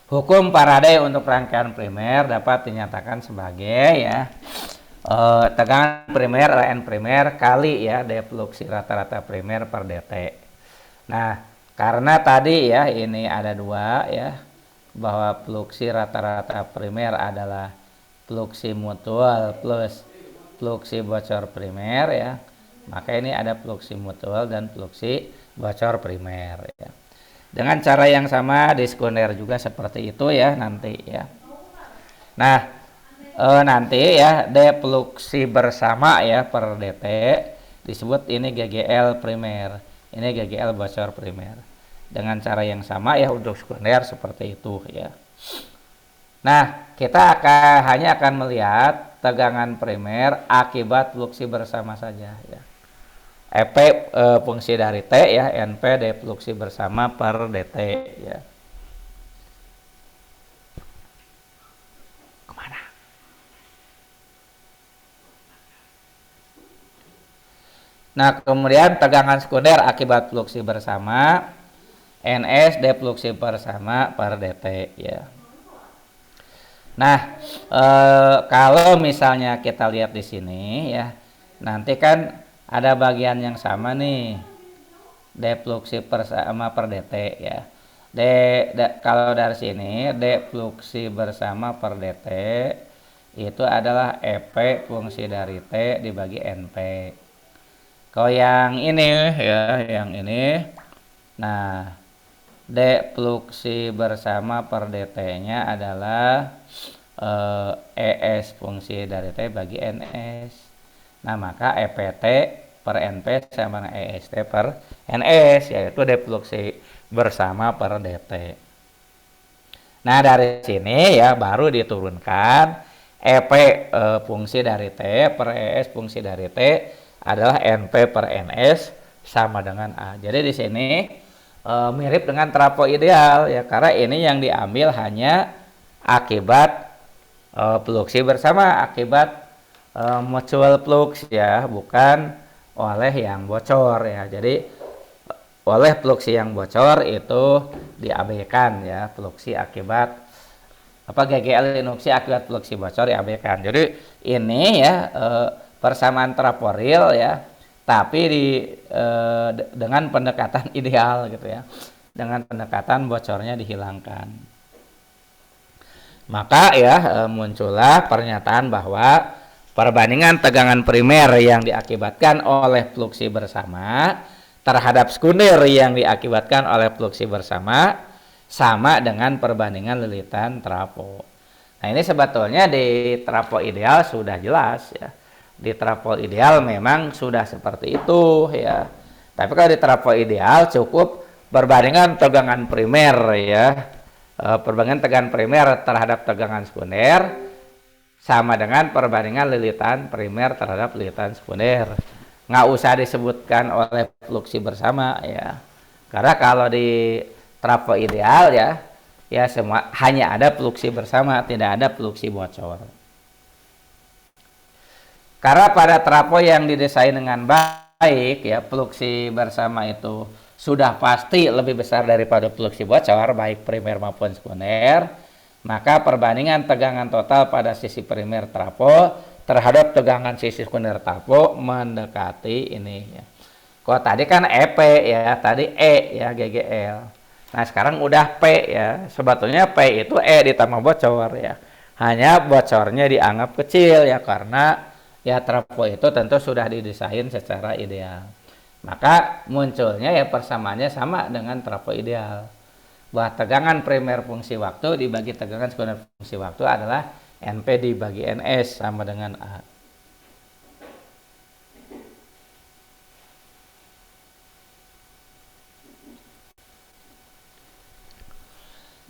Hukum Faraday untuk rangkaian primer dapat dinyatakan sebagai ya tegangan primer N primer kali ya defluksi rata-rata primer per dt. Nah, karena tadi ya ini ada dua ya, bahwa fluksi rata-rata primer adalah fluksi mutual plus fluksi bocor primer ya, maka ini ada fluksi mutual dan fluksi bocor primer ya. Dengan cara yang sama di sekunder juga seperti itu ya nanti ya. Nah nanti ya defluksi bersama ya per dt disebut ini GGL primer, ini GGL bocor primer. Dengan cara yang sama ya untuk sekunder seperti itu ya. Nah kita hanya akan melihat tegangan primer akibat fluksi bersama saja ya. EP fungsi dari T ya, NP defluksi bersama per dt ya. Kemana? Nah kemudian tegangan sekunder akibat fluksi bersama NS defluksi bersama per dt ya. Nah kalau misalnya kita lihat di sini ya, nanti kan ada bagian yang sama nih, defluksi bersama per dt ya. Kalau dari sini defluksi bersama per dt itu adalah EP fungsi dari T dibagi NP. Kalau yang ini ya, yang ini, nah defluksi bersama per dt-nya adalah ES fungsi dari T bagi NS. Nah maka EPT per NP sama dengan EST per NS, yaitu defluksi bersama per dt. Nah dari sini ya baru diturunkan EP fungsi dari T per ES fungsi dari T adalah NP per NS sama dengan A. Jadi di sini mirip dengan trafo ideal ya, karena ini yang diambil hanya akibat fluksi bersama, akibat mutual flux ya, bukan oleh yang bocor ya. Jadi oleh fluksi yang bocor itu diabaikan ya, fluksi akibat GGL induksi akibat fluksi bocor diabaikan. Jadi ini ya persamaan trafo real ya, tapi dengan pendekatan ideal gitu ya, dengan pendekatan bocornya dihilangkan. Maka ya muncullah pernyataan bahwa perbandingan tegangan primer yang diakibatkan oleh fluksi bersama terhadap sekunder yang diakibatkan oleh fluksi bersama sama dengan perbandingan lilitan trafo. Nah ini sebetulnya di trafo ideal sudah jelas ya. Di trafo ideal memang sudah seperti itu ya. Tapi kalau di trafo ideal cukup perbandingan tegangan primer ya. Perbandingan tegangan primer terhadap tegangan sekunder sama dengan perbandingan lilitan primer terhadap lilitan sekunder. Nggak usah disebutkan oleh fluksi bersama ya. Karena kalau di trafo ideal ya, ya semua hanya ada fluksi bersama, tidak ada fluksi bocor. Karena pada trafo yang didesain dengan baik ya, fluksi bersama itu sudah pasti lebih besar daripada fluksi bocor baik primer maupun sekunder. Maka perbandingan tegangan total pada sisi primer trafo terhadap tegangan sisi sekunder trafo mendekati ini ya. Kalau tadi kan EP ya, tadi E ya GGL. Nah sekarang udah P ya. Sebetulnya P itu E ditambah bocor ya. Hanya bocornya dianggap kecil ya, karena ya trafo itu tentu sudah didesain secara ideal. Maka munculnya ya persamaannya sama dengan trafo ideal, bahwa tegangan primer fungsi waktu dibagi tegangan sekunder fungsi waktu adalah NP dibagi NS sama dengan A.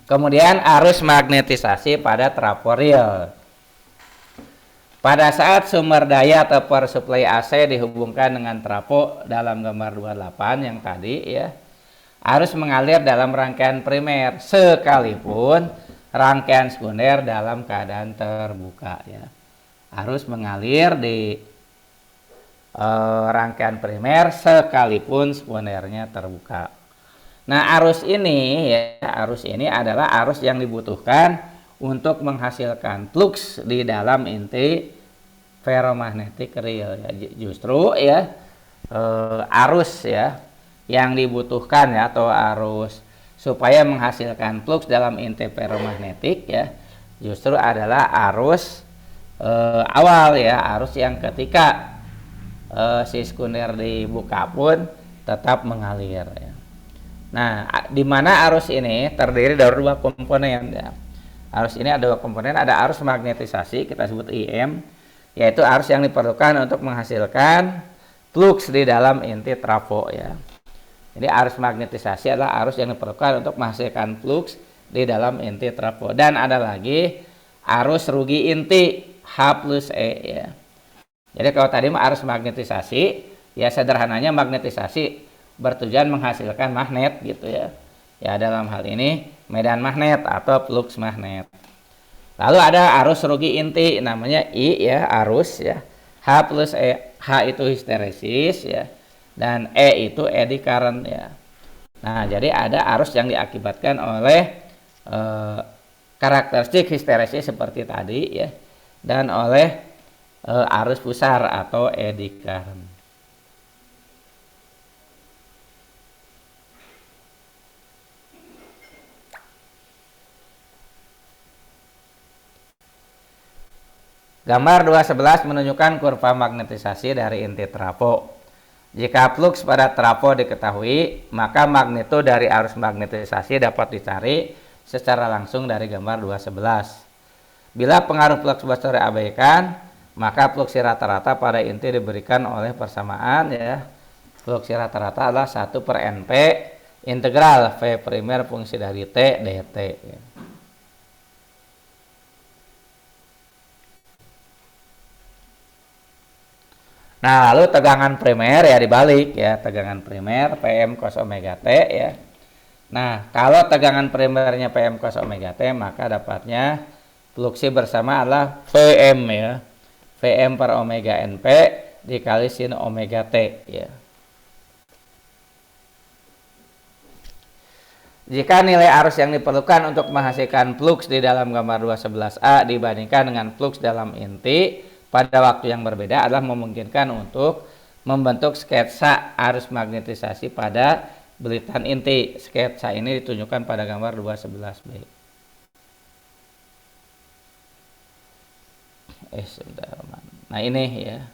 Kemudian arus magnetisasi pada trafo real. Pada saat sumber daya atau power supply AC dihubungkan dengan trafo dalam gambar 28 yang tadi ya, arus mengalir dalam rangkaian primer sekalipun rangkaian sekunder dalam keadaan terbuka ya. Arus mengalir di rangkaian primer sekalipun sekundernya terbuka. Nah, arus ini adalah arus yang dibutuhkan untuk menghasilkan flux di dalam inti ferromagnetic real ya. Justru ya arus ya yang dibutuhkan ya, atau arus supaya menghasilkan flux dalam inti ferromagnetik ya, justru adalah arus awal ya, arus yang ketika si sekunder dibuka pun tetap mengalir ya. Nah, di mana arus ini terdiri dari dua komponen ya. Arus ini ada dua komponen, ada arus magnetisasi, kita sebut IM, yaitu arus yang diperlukan untuk menghasilkan flux di dalam inti trafo ya. Jadi arus magnetisasi adalah arus yang diperlukan untuk menghasilkan flux di dalam inti trafo. Dan ada lagi arus rugi inti H plus E ya. Jadi kalau tadi arus magnetisasi, ya sederhananya magnetisasi bertujuan menghasilkan magnet gitu ya. Ya, dalam hal ini medan magnet atau flux magnet. Lalu ada arus rugi inti, namanya I ya, arus ya. H plus E, H itu histeresis ya, dan E itu eddy current ya. Nah, jadi ada arus yang diakibatkan oleh karakteristik histeresis seperti tadi ya, dan oleh arus pusar atau eddy current. Gambar 211 menunjukkan kurva magnetisasi dari inti trafo. Jika flux pada trafo diketahui, maka magnitudo dari arus magnetisasi dapat dicari secara langsung dari gambar 211. Bila pengaruh flux bosor diabaikan, maka fluksi rata-rata pada inti diberikan oleh persamaan ya. Fluksi rata-rata adalah 1 per NP integral V primer fungsi dari T dt ya. Nah, lalu tegangan primer ya dibalik ya, tegangan primer Pm cos omega T ya. Nah, kalau tegangan primernya Pm cos omega T, maka dapatnya fluksi bersama adalah Vm ya. Vm per omega Np dikali sin omega T ya. Jika nilai arus yang diperlukan untuk menghasilkan flux di dalam gambar 211A dibandingkan dengan flux dalam inti pada waktu yang berbeda, adalah memungkinkan untuk membentuk sketsa arus magnetisasi pada belitan inti. Sketsa ini ditunjukkan pada gambar 211B. Sebentar. Nah, ini ya.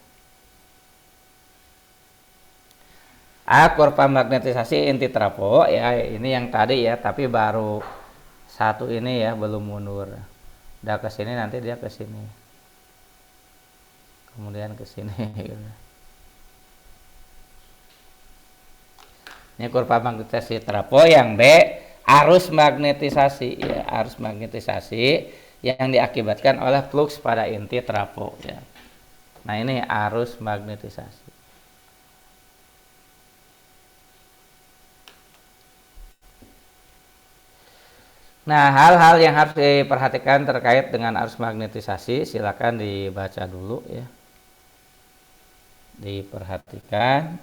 Kurva magnetisasi inti trafo ya, ini yang tadi ya, tapi baru satu ini ya, belum mundur. Udah ke sini, nanti dia ke sini. Kemudian ke sini. Ini kurva magnetisasi trafo. Yang B, arus magnetisasi ya, arus magnetisasi yang diakibatkan oleh flux pada inti trafo ya. Nah, ini arus magnetisasi. Nah, hal-hal yang harus diperhatikan terkait dengan arus magnetisasi silakan dibaca dulu ya. Diperhatikan.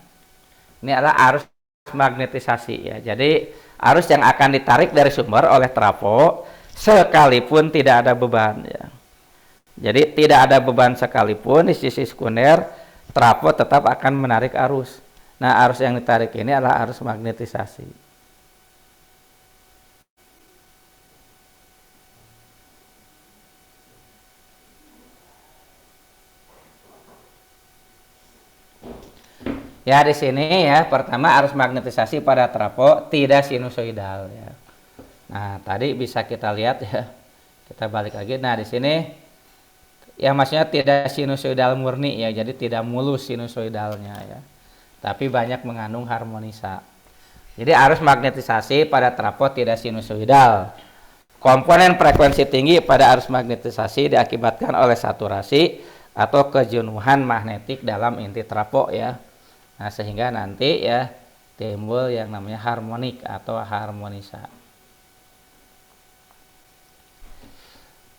Ini adalah arus magnetisasi ya. Jadi arus yang akan ditarik dari sumber oleh trafo sekalipun tidak ada beban ya. Jadi tidak ada beban sekalipun di sisi sekunder, trafo tetap akan menarik arus. Nah, arus yang ditarik ini adalah arus magnetisasi. Ya, di sini ya, pertama arus magnetisasi pada trafo tidak sinusoidal ya. Nah, tadi bisa kita lihat ya. Kita balik lagi. Nah, di sini ya maksudnya tidak sinusoidal murni ya. Jadi tidak mulus sinusoidalnya ya. Tapi banyak mengandung harmonisa. Jadi arus magnetisasi pada trafo tidak sinusoidal. Komponen frekuensi tinggi pada arus magnetisasi diakibatkan oleh saturasi atau kejenuhan magnetik dalam inti trafo ya. Nah, sehingga nanti ya timbul yang namanya harmonik atau harmonisa.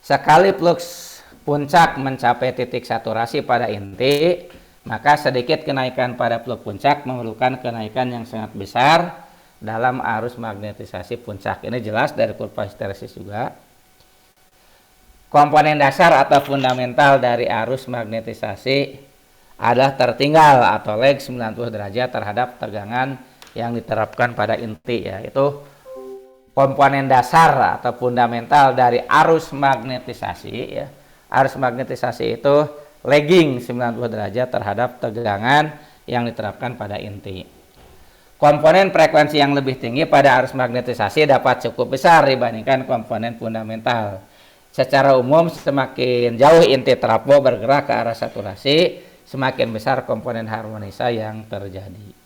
Sekali fluks puncak mencapai titik saturasi pada inti, maka sedikit kenaikan pada flux puncak memerlukan kenaikan yang sangat besar dalam arus magnetisasi puncak. Ini jelas dari kurva histeresis juga. Komponen dasar atau fundamental dari arus magnetisasi adalah tertinggal atau lag 90 derajat terhadap tegangan yang diterapkan pada inti ya. Itu komponen dasar atau fundamental dari arus magnetisasi ya. Arus magnetisasi itu lagging 90 derajat terhadap tegangan yang diterapkan pada inti. Komponen frekuensi yang lebih tinggi pada arus magnetisasi dapat cukup besar dibandingkan komponen fundamental. Secara umum, semakin jauh inti trafo bergerak ke arah saturasi, semakin besar komponen harmonisa yang terjadi.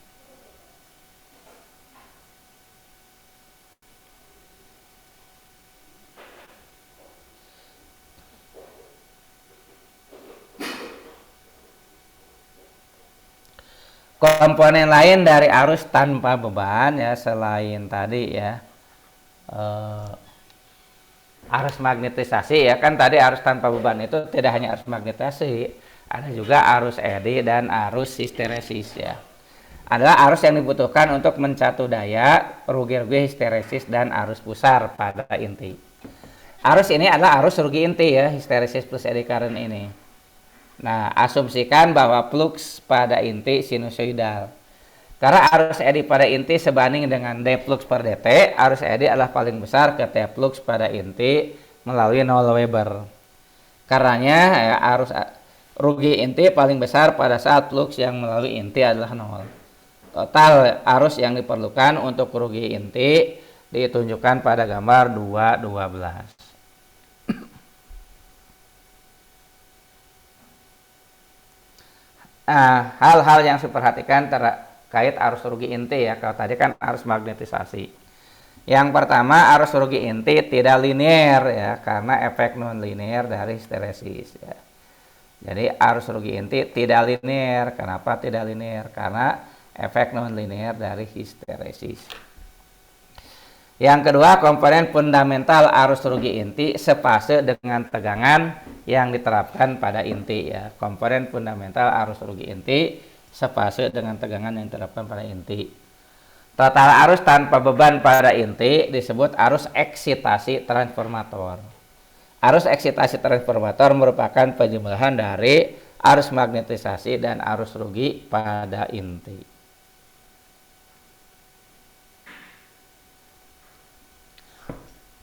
Komponen lain dari arus tanpa beban ya selain tadi ya arus magnetisasi ya kan tadi arus tanpa beban itu tidak hanya arus magnetisasi, ada juga arus eddy dan arus histeresis ya. Adalah arus yang dibutuhkan untuk mencatu daya rugi-rugi histeresis dan arus pusar pada inti. Arus ini adalah arus rugi inti ya, histeresis plus eddy current ini. Nah, asumsikan bahwa flux pada inti sinusoidal. Karena arus eddy pada inti sebanding dengan d flux per dt, arus eddy adalah paling besar ke t flux pada inti melalui 0 Weber. Karenanya ya, arus rugi inti paling besar pada saat flux yang melalui inti adalah 0. Total arus yang diperlukan untuk rugi inti ditunjukkan pada gambar 2.12. Hal-hal yang diperhatikan terkait arus rugi inti ya. Kalau tadi kan arus magnetisasi. Yang pertama, arus rugi inti tidak linear ya, karena efek non linear dari histeresis ya. Jadi arus rugi inti tidak linear. Kenapa tidak linear? Karena efek non linear dari histeresis. Yang kedua, komponen fundamental arus rugi inti sepase dengan tegangan yang diterapkan pada inti ya. Komponen fundamental arus rugi inti sepase dengan tegangan yang diterapkan pada inti. Total arus tanpa beban pada inti disebut arus eksitasi transformator. Arus eksitasi transformator merupakan penjumlahan dari arus magnetisasi dan arus rugi pada inti.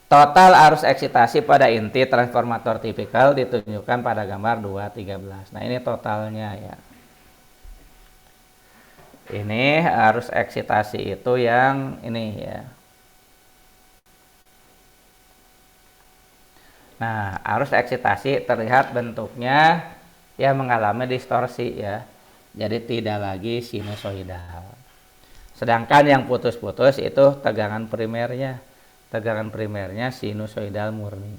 Total arus eksitasi pada inti transformator tipikal ditunjukkan pada gambar 2.13. Nah, ini totalnya ya. Ini arus eksitasi itu yang ini ya. Nah, arus eksitasi terlihat bentuknya ya mengalami distorsi ya. Jadi tidak lagi sinusoidal. Sedangkan yang putus-putus itu tegangan primernya. Tegangan primernya sinusoidal murni.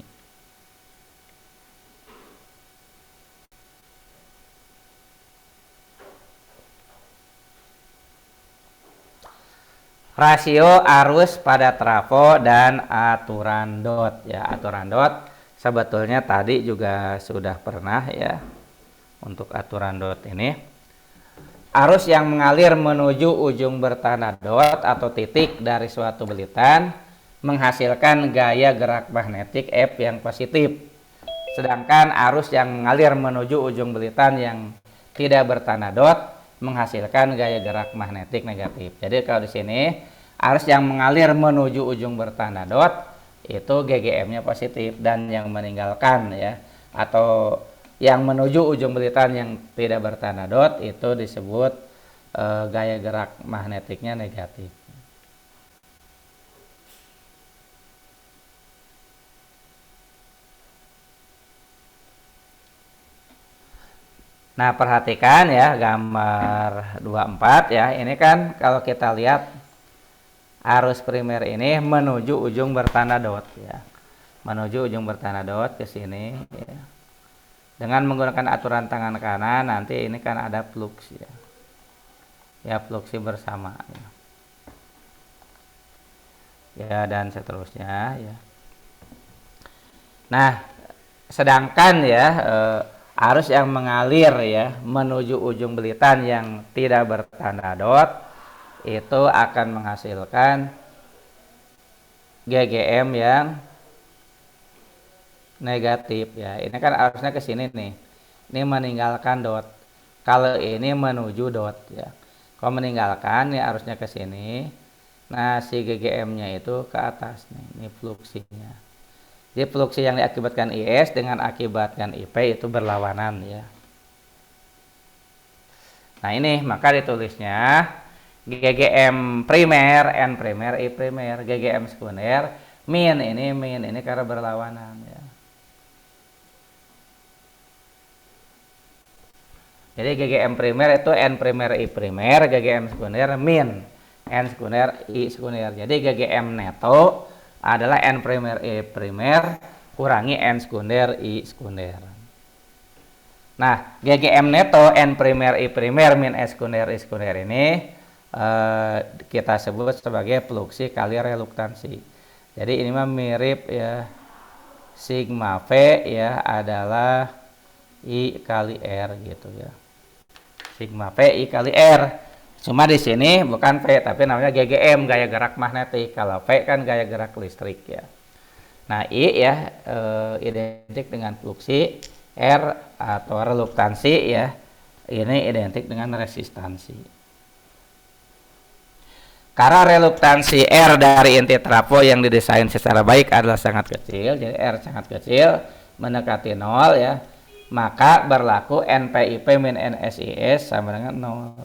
Rasio arus pada trafo dan aturan dot ya. Aturan dot sebetulnya tadi juga sudah pernah ya. Untuk aturan dot ini, arus yang mengalir menuju ujung bertanda dot atau titik dari suatu belitan menghasilkan gaya gerak magnetik F yang positif. Sedangkan arus yang mengalir menuju ujung belitan yang tidak bertanda dot menghasilkan gaya gerak magnetik negatif. Jadi kalau di sini arus yang mengalir menuju ujung bertanda dot itu GGM-nya positif, dan yang meninggalkan ya atau yang menuju ujung belitan yang tidak bertanda dot itu disebut gaya gerak magnetiknya negatif. Nah, perhatikan ya gambar 24 ya. Ini kan kalau kita lihat arus primer ini menuju ujung bertanda dot ya. menuju ujung bertanda dot ke sini ya. Dengan menggunakan aturan tangan kanan nanti ini kan ada flux ya. Ya fluksi bersama ya. Ya dan seterusnya ya. Nah, sedangkan ya arus yang mengalir ya menuju ujung belitan yang tidak bertanda dot itu akan menghasilkan GGM yang negatif ya. Ini kan arusnya ke sini nih. Ini meninggalkan dot. Kalau ini menuju dot ya. Kalau meninggalkan ini arusnya ke sini. Nah, si GGM-nya itu ke atas nih. Ini fluksinya. Jadi fluksi yang diakibatkan IS dengan akibatkan IP itu berlawanan ya. Nah, ini maka ditulisnya GGM primer, N primer, I primer, GGM sekunder, min ini karena berlawanan ya. Jadi GGM primer itu N primer I primer, GGM sekunder min N sekunder I sekunder. Jadi GGM neto adalah N primer I primer kurangi N sekunder I sekunder. Nah, GGM neto N primer I primer min S sekunder I sekunder ini kita sebut sebagai fluksi kali reluktansi. Jadi ini mah mirip ya, sigma V ya adalah I kali R gitu ya. Sigma V I kali R. Cuma di sini bukan V tapi namanya GGM, gaya gerak magnetik. Kalau V kan gaya gerak listrik ya. Nah, I ya identik dengan fluksi, R atau reluktansi ya. Ini identik dengan resistansi. Karena reluktansi R dari inti trafo yang didesain secara baik adalah sangat kecil, jadi R sangat kecil mendekati 0 ya. Maka berlaku NPIP min NSIS sama dengan 0.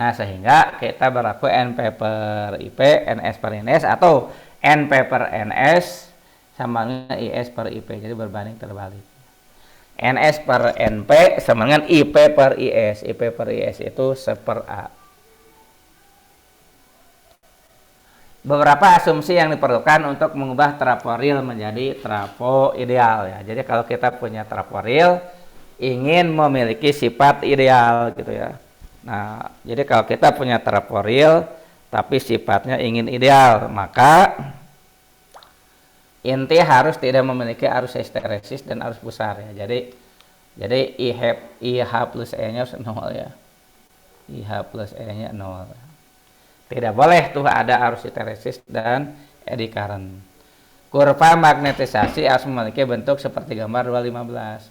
Nah, sehingga kita berlaku NP per IP, NS per NS atau NP per NS sama dengan IS per IP. Jadi berbanding terbalik. NS per NP sama dengan IP per IS. IP per IS itu 1/A. Beberapa asumsi yang diperlukan untuk mengubah trafo real menjadi trafo ideal ya. Jadi kalau kita punya trafo real ingin memiliki sifat ideal gitu ya. Nah, jadi kalau kita punya trafo real tapi sifatnya ingin ideal, maka inti harus tidak memiliki arus histeresis dan arus besar ya. Jadi IH plus E-nya 0 ya. IH plus E-nya 0. Tidak boleh tuh ada arus histeresis dan eddy current. Kurva magnetisasi harus memiliki bentuk seperti gambar 215.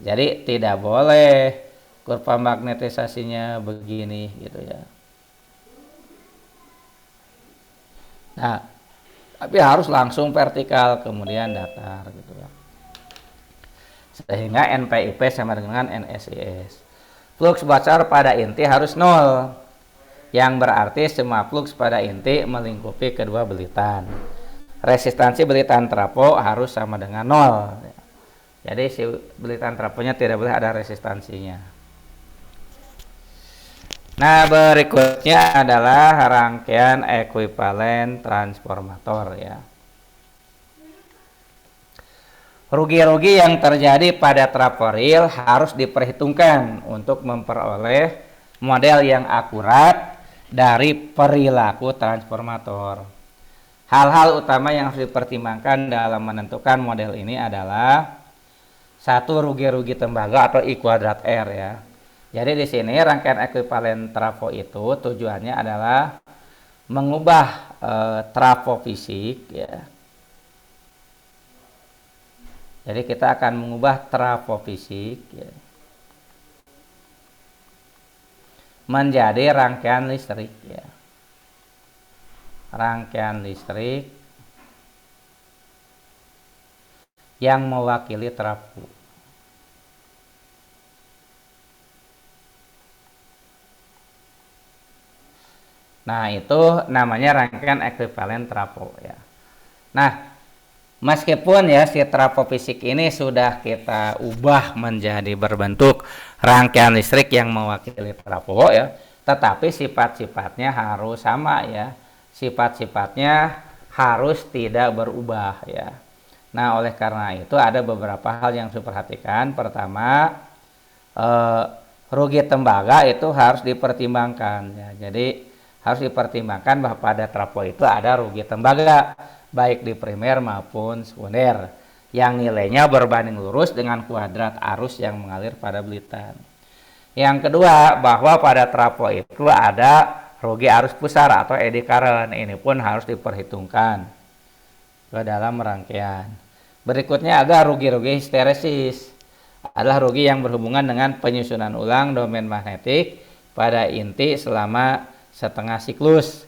Jadi tidak boleh kurva magnetisasinya begini gitu ya. Nah, tapi harus langsung vertikal kemudian datar gitu ya. Sehingga NPIP sama dengan NSIS. Flux bocor pada inti harus 0. Yang berarti semua flux pada inti melingkupi kedua belitan. Resistansi belitan trafo harus sama dengan 0. Jadi si belitan trafonya tidak boleh ada resistansinya. Nah, berikutnya adalah rangkaian ekuivalen transformator ya. Rugi-rugi yang terjadi pada trafo real harus diperhitungkan untuk memperoleh model yang akurat dari perilaku transformator. Hal-hal utama yang harus dipertimbangkan dalam menentukan model ini adalah satu, rugi-rugi tembaga atau I kuadrat R ya. Jadi di sini rangkaian ekuivalen trafo itu tujuannya adalah mengubah trafo fisik ya. Jadi kita akan mengubah trafo fisik ya, menjadi rangkaian listrik ya. Rangkaian listrik yang mewakili trafo. Nah, itu namanya rangkaian ekuivalen trafo ya. Nah, meskipun ya si trafo fisik ini sudah kita ubah menjadi berbentuk rangkaian listrik yang mewakili trafo ya, tetapi sifat-sifatnya harus sama ya. Sifat-sifatnya harus tidak berubah ya. Nah, oleh karena itu ada beberapa hal yang harus diperhatikan. Pertama, rugi tembaga itu harus dipertimbangkan ya. Jadi harus dipertimbangkan bahwa pada trafo itu ada rugi tembaga baik di primer maupun sekunder yang nilainya berbanding lurus dengan kuadrat arus yang mengalir pada belitan. Yang kedua, bahwa pada trafo itu ada rugi arus pusar atau eddy current. Ini pun harus diperhitungkan ke dalam rangkaian. Berikutnya ada rugi-rugi histeresis. Adalah rugi yang berhubungan dengan penyusunan ulang domain magnetik pada inti selama setengah siklus.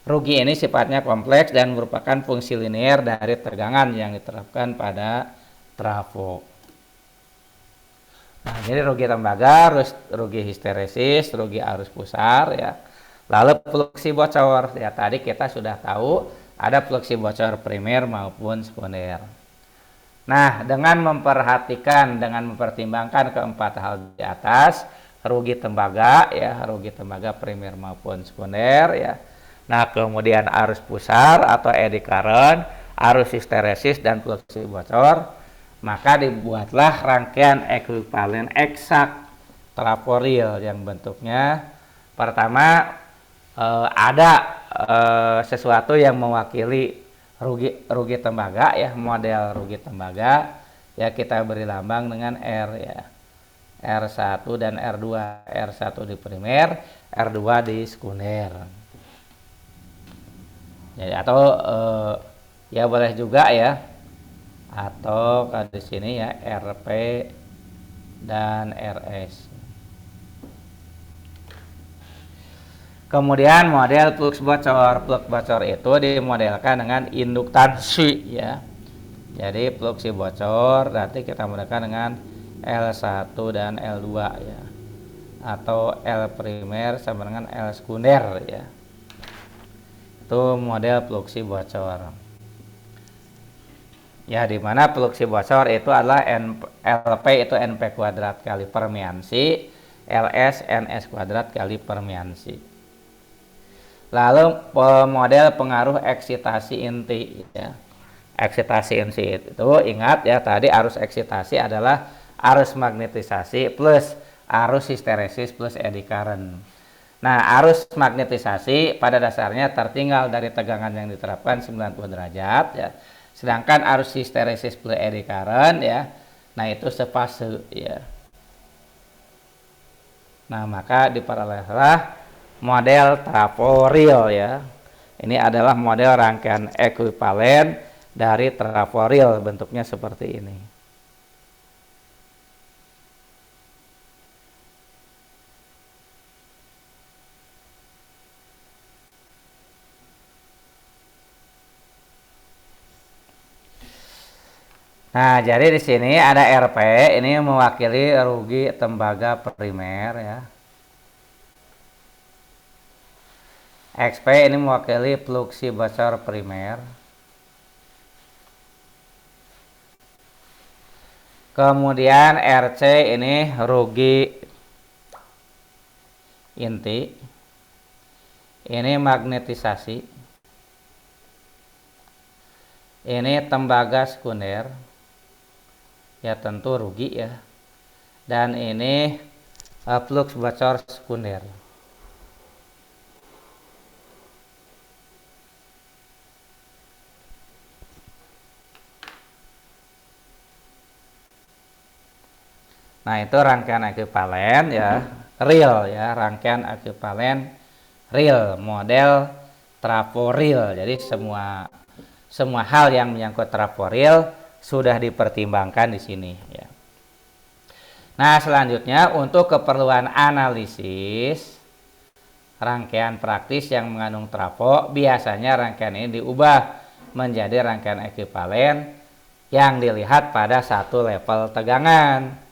Rugi ini sifatnya kompleks dan merupakan fungsi linear dari tegangan yang diterapkan pada trafo. Nah, jadi rugi tembaga, rugi histeresis, rugi arus pusar ya. Lalu fluksi bocor ya, tadi kita sudah tahu ada fluksi bocor primer maupun sekunder. Nah, dengan mempertimbangkan keempat hal di atas, rugi tembaga ya, rugi tembaga primer maupun sekunder ya. Nah, kemudian arus pusar atau eddy current, arus histeresis dan fluksi bocor, maka dibuatlah rangkaian ekuivalen eksak trafo real yang bentuknya pertama ada sesuatu yang mewakili rugi tembaga ya, model rugi tembaga ya, kita beri lambang dengan R ya, R1 dan R2, R1 di primer, R2 di sekunder ya, atau ya boleh juga ya, atau di sini ya RP dan RS. Kemudian model flux bocor. Flux bocor itu dimodelkan dengan induktansi ya. Jadi fluksi bocor nanti kita modelkan dengan L1 dan L2 ya. Atau L primer sama dengan L sekunder ya. Itu model fluksi bocor. Ya, di mana fluksi bocor itu adalah LP itu NP kuadrat kali permeansi, LS NS kuadrat kali permeansi. Lalu model pengaruh eksitasi inti ya. Eksitasi inti itu ingat ya, tadi arus eksitasi adalah arus magnetisasi plus arus histeresis plus eddy current. Nah, arus magnetisasi pada dasarnya tertinggal dari tegangan yang diterapkan 90 derajat ya. Sedangkan arus histeresis plus eddy current ya, nah itu sefase ya. Nah, maka diperolehlah model trafo real ya. Ini adalah model rangkaian ekuivalen dari trafo real, bentuknya seperti ini. Nah, jadi di sini ada RP, ini mewakili rugi tembaga primer ya. XP ini mewakili fluksi bocor primer. Kemudian RC ini rugi inti. Ini magnetisasi. Ini tembaga sekunder. Ya tentu rugi ya. Dan ini flux bocor sekunder. Nah, itu rangkaian ekuivalen ya, real ya, rangkaian ekuivalen real, model trafo real. Jadi semua hal yang menyangkut trafo real sudah dipertimbangkan di sini ya. Nah, selanjutnya untuk keperluan analisis rangkaian praktis yang mengandung trafo, biasanya rangkaian ini diubah menjadi rangkaian ekuivalen yang dilihat pada satu level tegangan.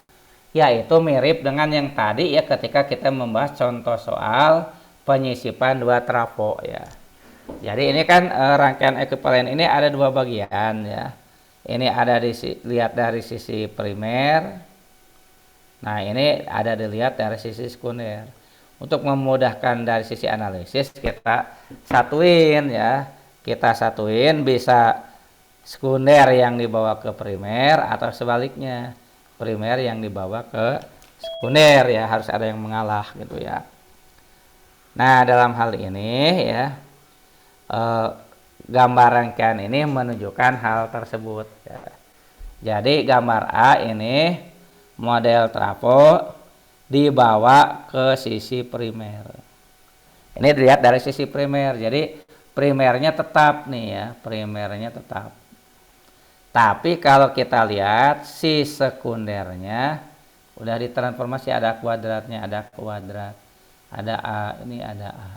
Yaitu mirip dengan yang tadi ya, ketika kita membahas contoh soal penyisipan dua trafo ya. Jadi ini kan rangkaian ekuivalen ini ada dua bagian ya. Ini ada dilihat dari sisi primer. Nah, ini ada dilihat dari sisi sekunder. Untuk memudahkan dari sisi analisis kita satuin ya. kita satuin, bisa sekunder yang dibawa ke primer atau sebaliknya primer yang dibawa ke sekunder ya, harus ada yang mengalah gitu ya. Nah, dalam hal ini ya gambar rangkaian ini menunjukkan hal tersebut ya. Jadi gambar A ini model trafo dibawa ke sisi primer. Ini dilihat dari sisi primer. Jadi primernya tetap nih ya, primernya tetap. Tapi kalau kita lihat si sekundernya udah ditransformasi, ada kuadratnya, ada kuadrat, ada A, ini ada A.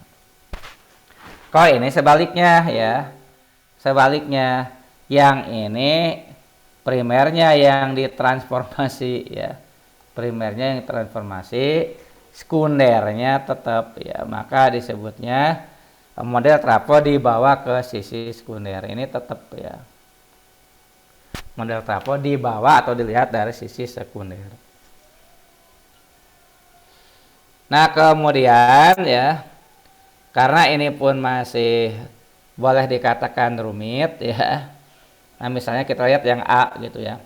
Kok ini sebaliknya ya. Sebaliknya yang ini primernya yang ditransformasi ya. Primernya yang transformasi, sekundernya tetap ya, maka disebutnya model trafo dibawa ke sisi sekunder. Ini tetap ya, model trafo dibawa atau dilihat dari sisi sekunder. Nah, kemudian ya, karena ini pun masih boleh dikatakan rumit ya. Nah, misalnya kita lihat yang A gitu ya.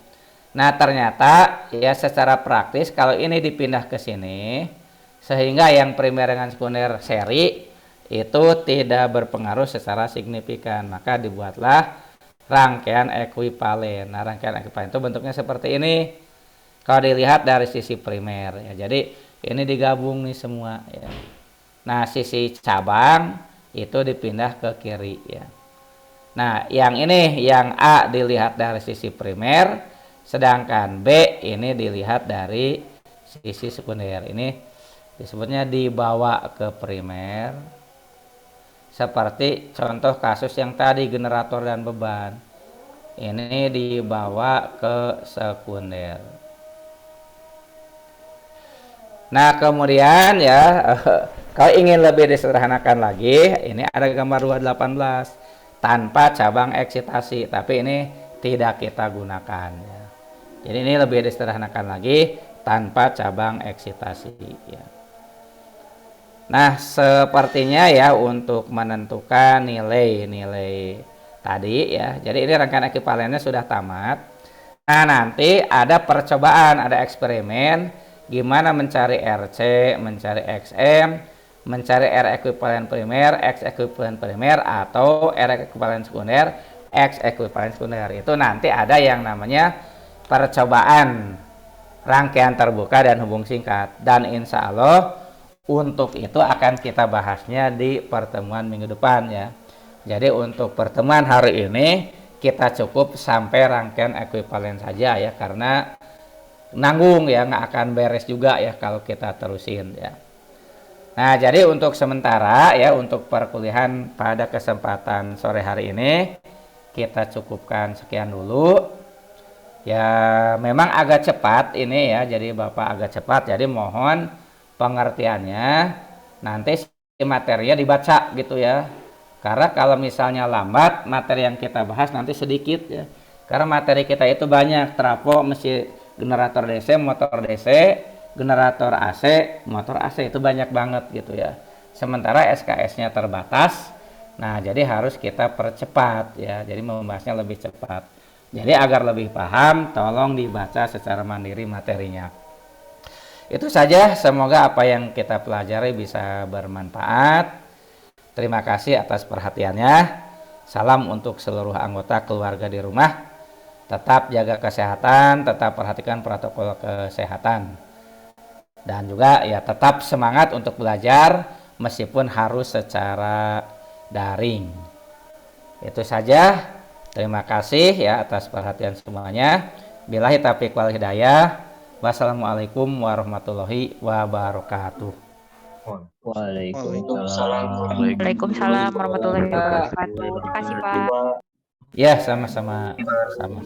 Nah, ternyata ya secara praktis kalau ini dipindah ke sini, sehingga yang primer dengan sekunder seri itu tidak berpengaruh secara signifikan, maka dibuatlah rangkaian ekuivalen. Nah, rangkaian ekuivalen itu bentuknya seperti ini. Kalau dilihat dari sisi primer ya, jadi ini digabung nih semua ya. Nah, sisi cabang itu dipindah ke kiri ya. Nah, yang ini yang A dilihat dari sisi primer, sedangkan B ini dilihat dari sisi sekunder. Ini disebutnya dibawa ke primer. Seperti contoh kasus yang tadi generator dan beban. Ini dibawa ke sekunder. Nah, kemudian ya kalau ingin lebih disederhanakan lagi, ini ada gambar 218 tanpa cabang eksitasi, tapi ini tidak kita gunakan ya. Jadi ini lebih disederhanakan lagi tanpa cabang eksitasi ya. Nah, sepertinya ya untuk menentukan nilai-nilai tadi ya. Jadi ini rangkaian ekuivalennya sudah tamat. Nah, nanti ada percobaan, ada eksperimen gimana mencari RC, mencari XM, mencari R ekuivalen primer, X ekuivalen primer, atau R ekuivalen sekunder, X ekuivalen sekunder. Itu nanti ada yang namanya percobaan rangkaian terbuka dan hubung singkat. Dan insya Allah untuk itu akan kita bahasnya di pertemuan minggu depan ya. Jadi untuk pertemuan hari ini kita cukup sampai rangkaian ekuivalen saja ya, karena nanggung ya, nggak akan beres juga ya kalau kita terusin ya. Nah, jadi untuk sementara ya, untuk perkuliahan pada kesempatan sore hari ini kita cukupkan sekian dulu. Ya, memang agak cepat ini ya, jadi Bapak agak cepat, jadi mohon pengertiannya. Nanti materinya dibaca gitu ya. Karena kalau misalnya lambat, materi yang kita bahas nanti sedikit ya. Karena materi kita itu banyak, trafo, mesin generator DC, motor DC, generator AC, motor AC, itu banyak banget gitu ya. Sementara SKS-nya terbatas. Nah, jadi harus kita percepat ya. Jadi membahasnya lebih cepat. Jadi agar lebih paham, tolong dibaca secara mandiri materinya. Itu saja, semoga apa yang kita pelajari bisa bermanfaat. Terima kasih atas perhatiannya. Salam untuk seluruh anggota keluarga di rumah. Tetap jaga kesehatan, tetap perhatikan protokol kesehatan. Dan juga ya tetap semangat untuk belajar meskipun harus secara daring. Itu saja. Terima kasih ya atas perhatian semuanya. Billahi taufiq wal hidayah. Wassalamualaikum warahmatullahi wabarakatuh. Waalaikumsalam. Waalaikumsalam warahmatullahi wabarakatuh. Terima kasih, Pak. Ya, sama-sama. Sama.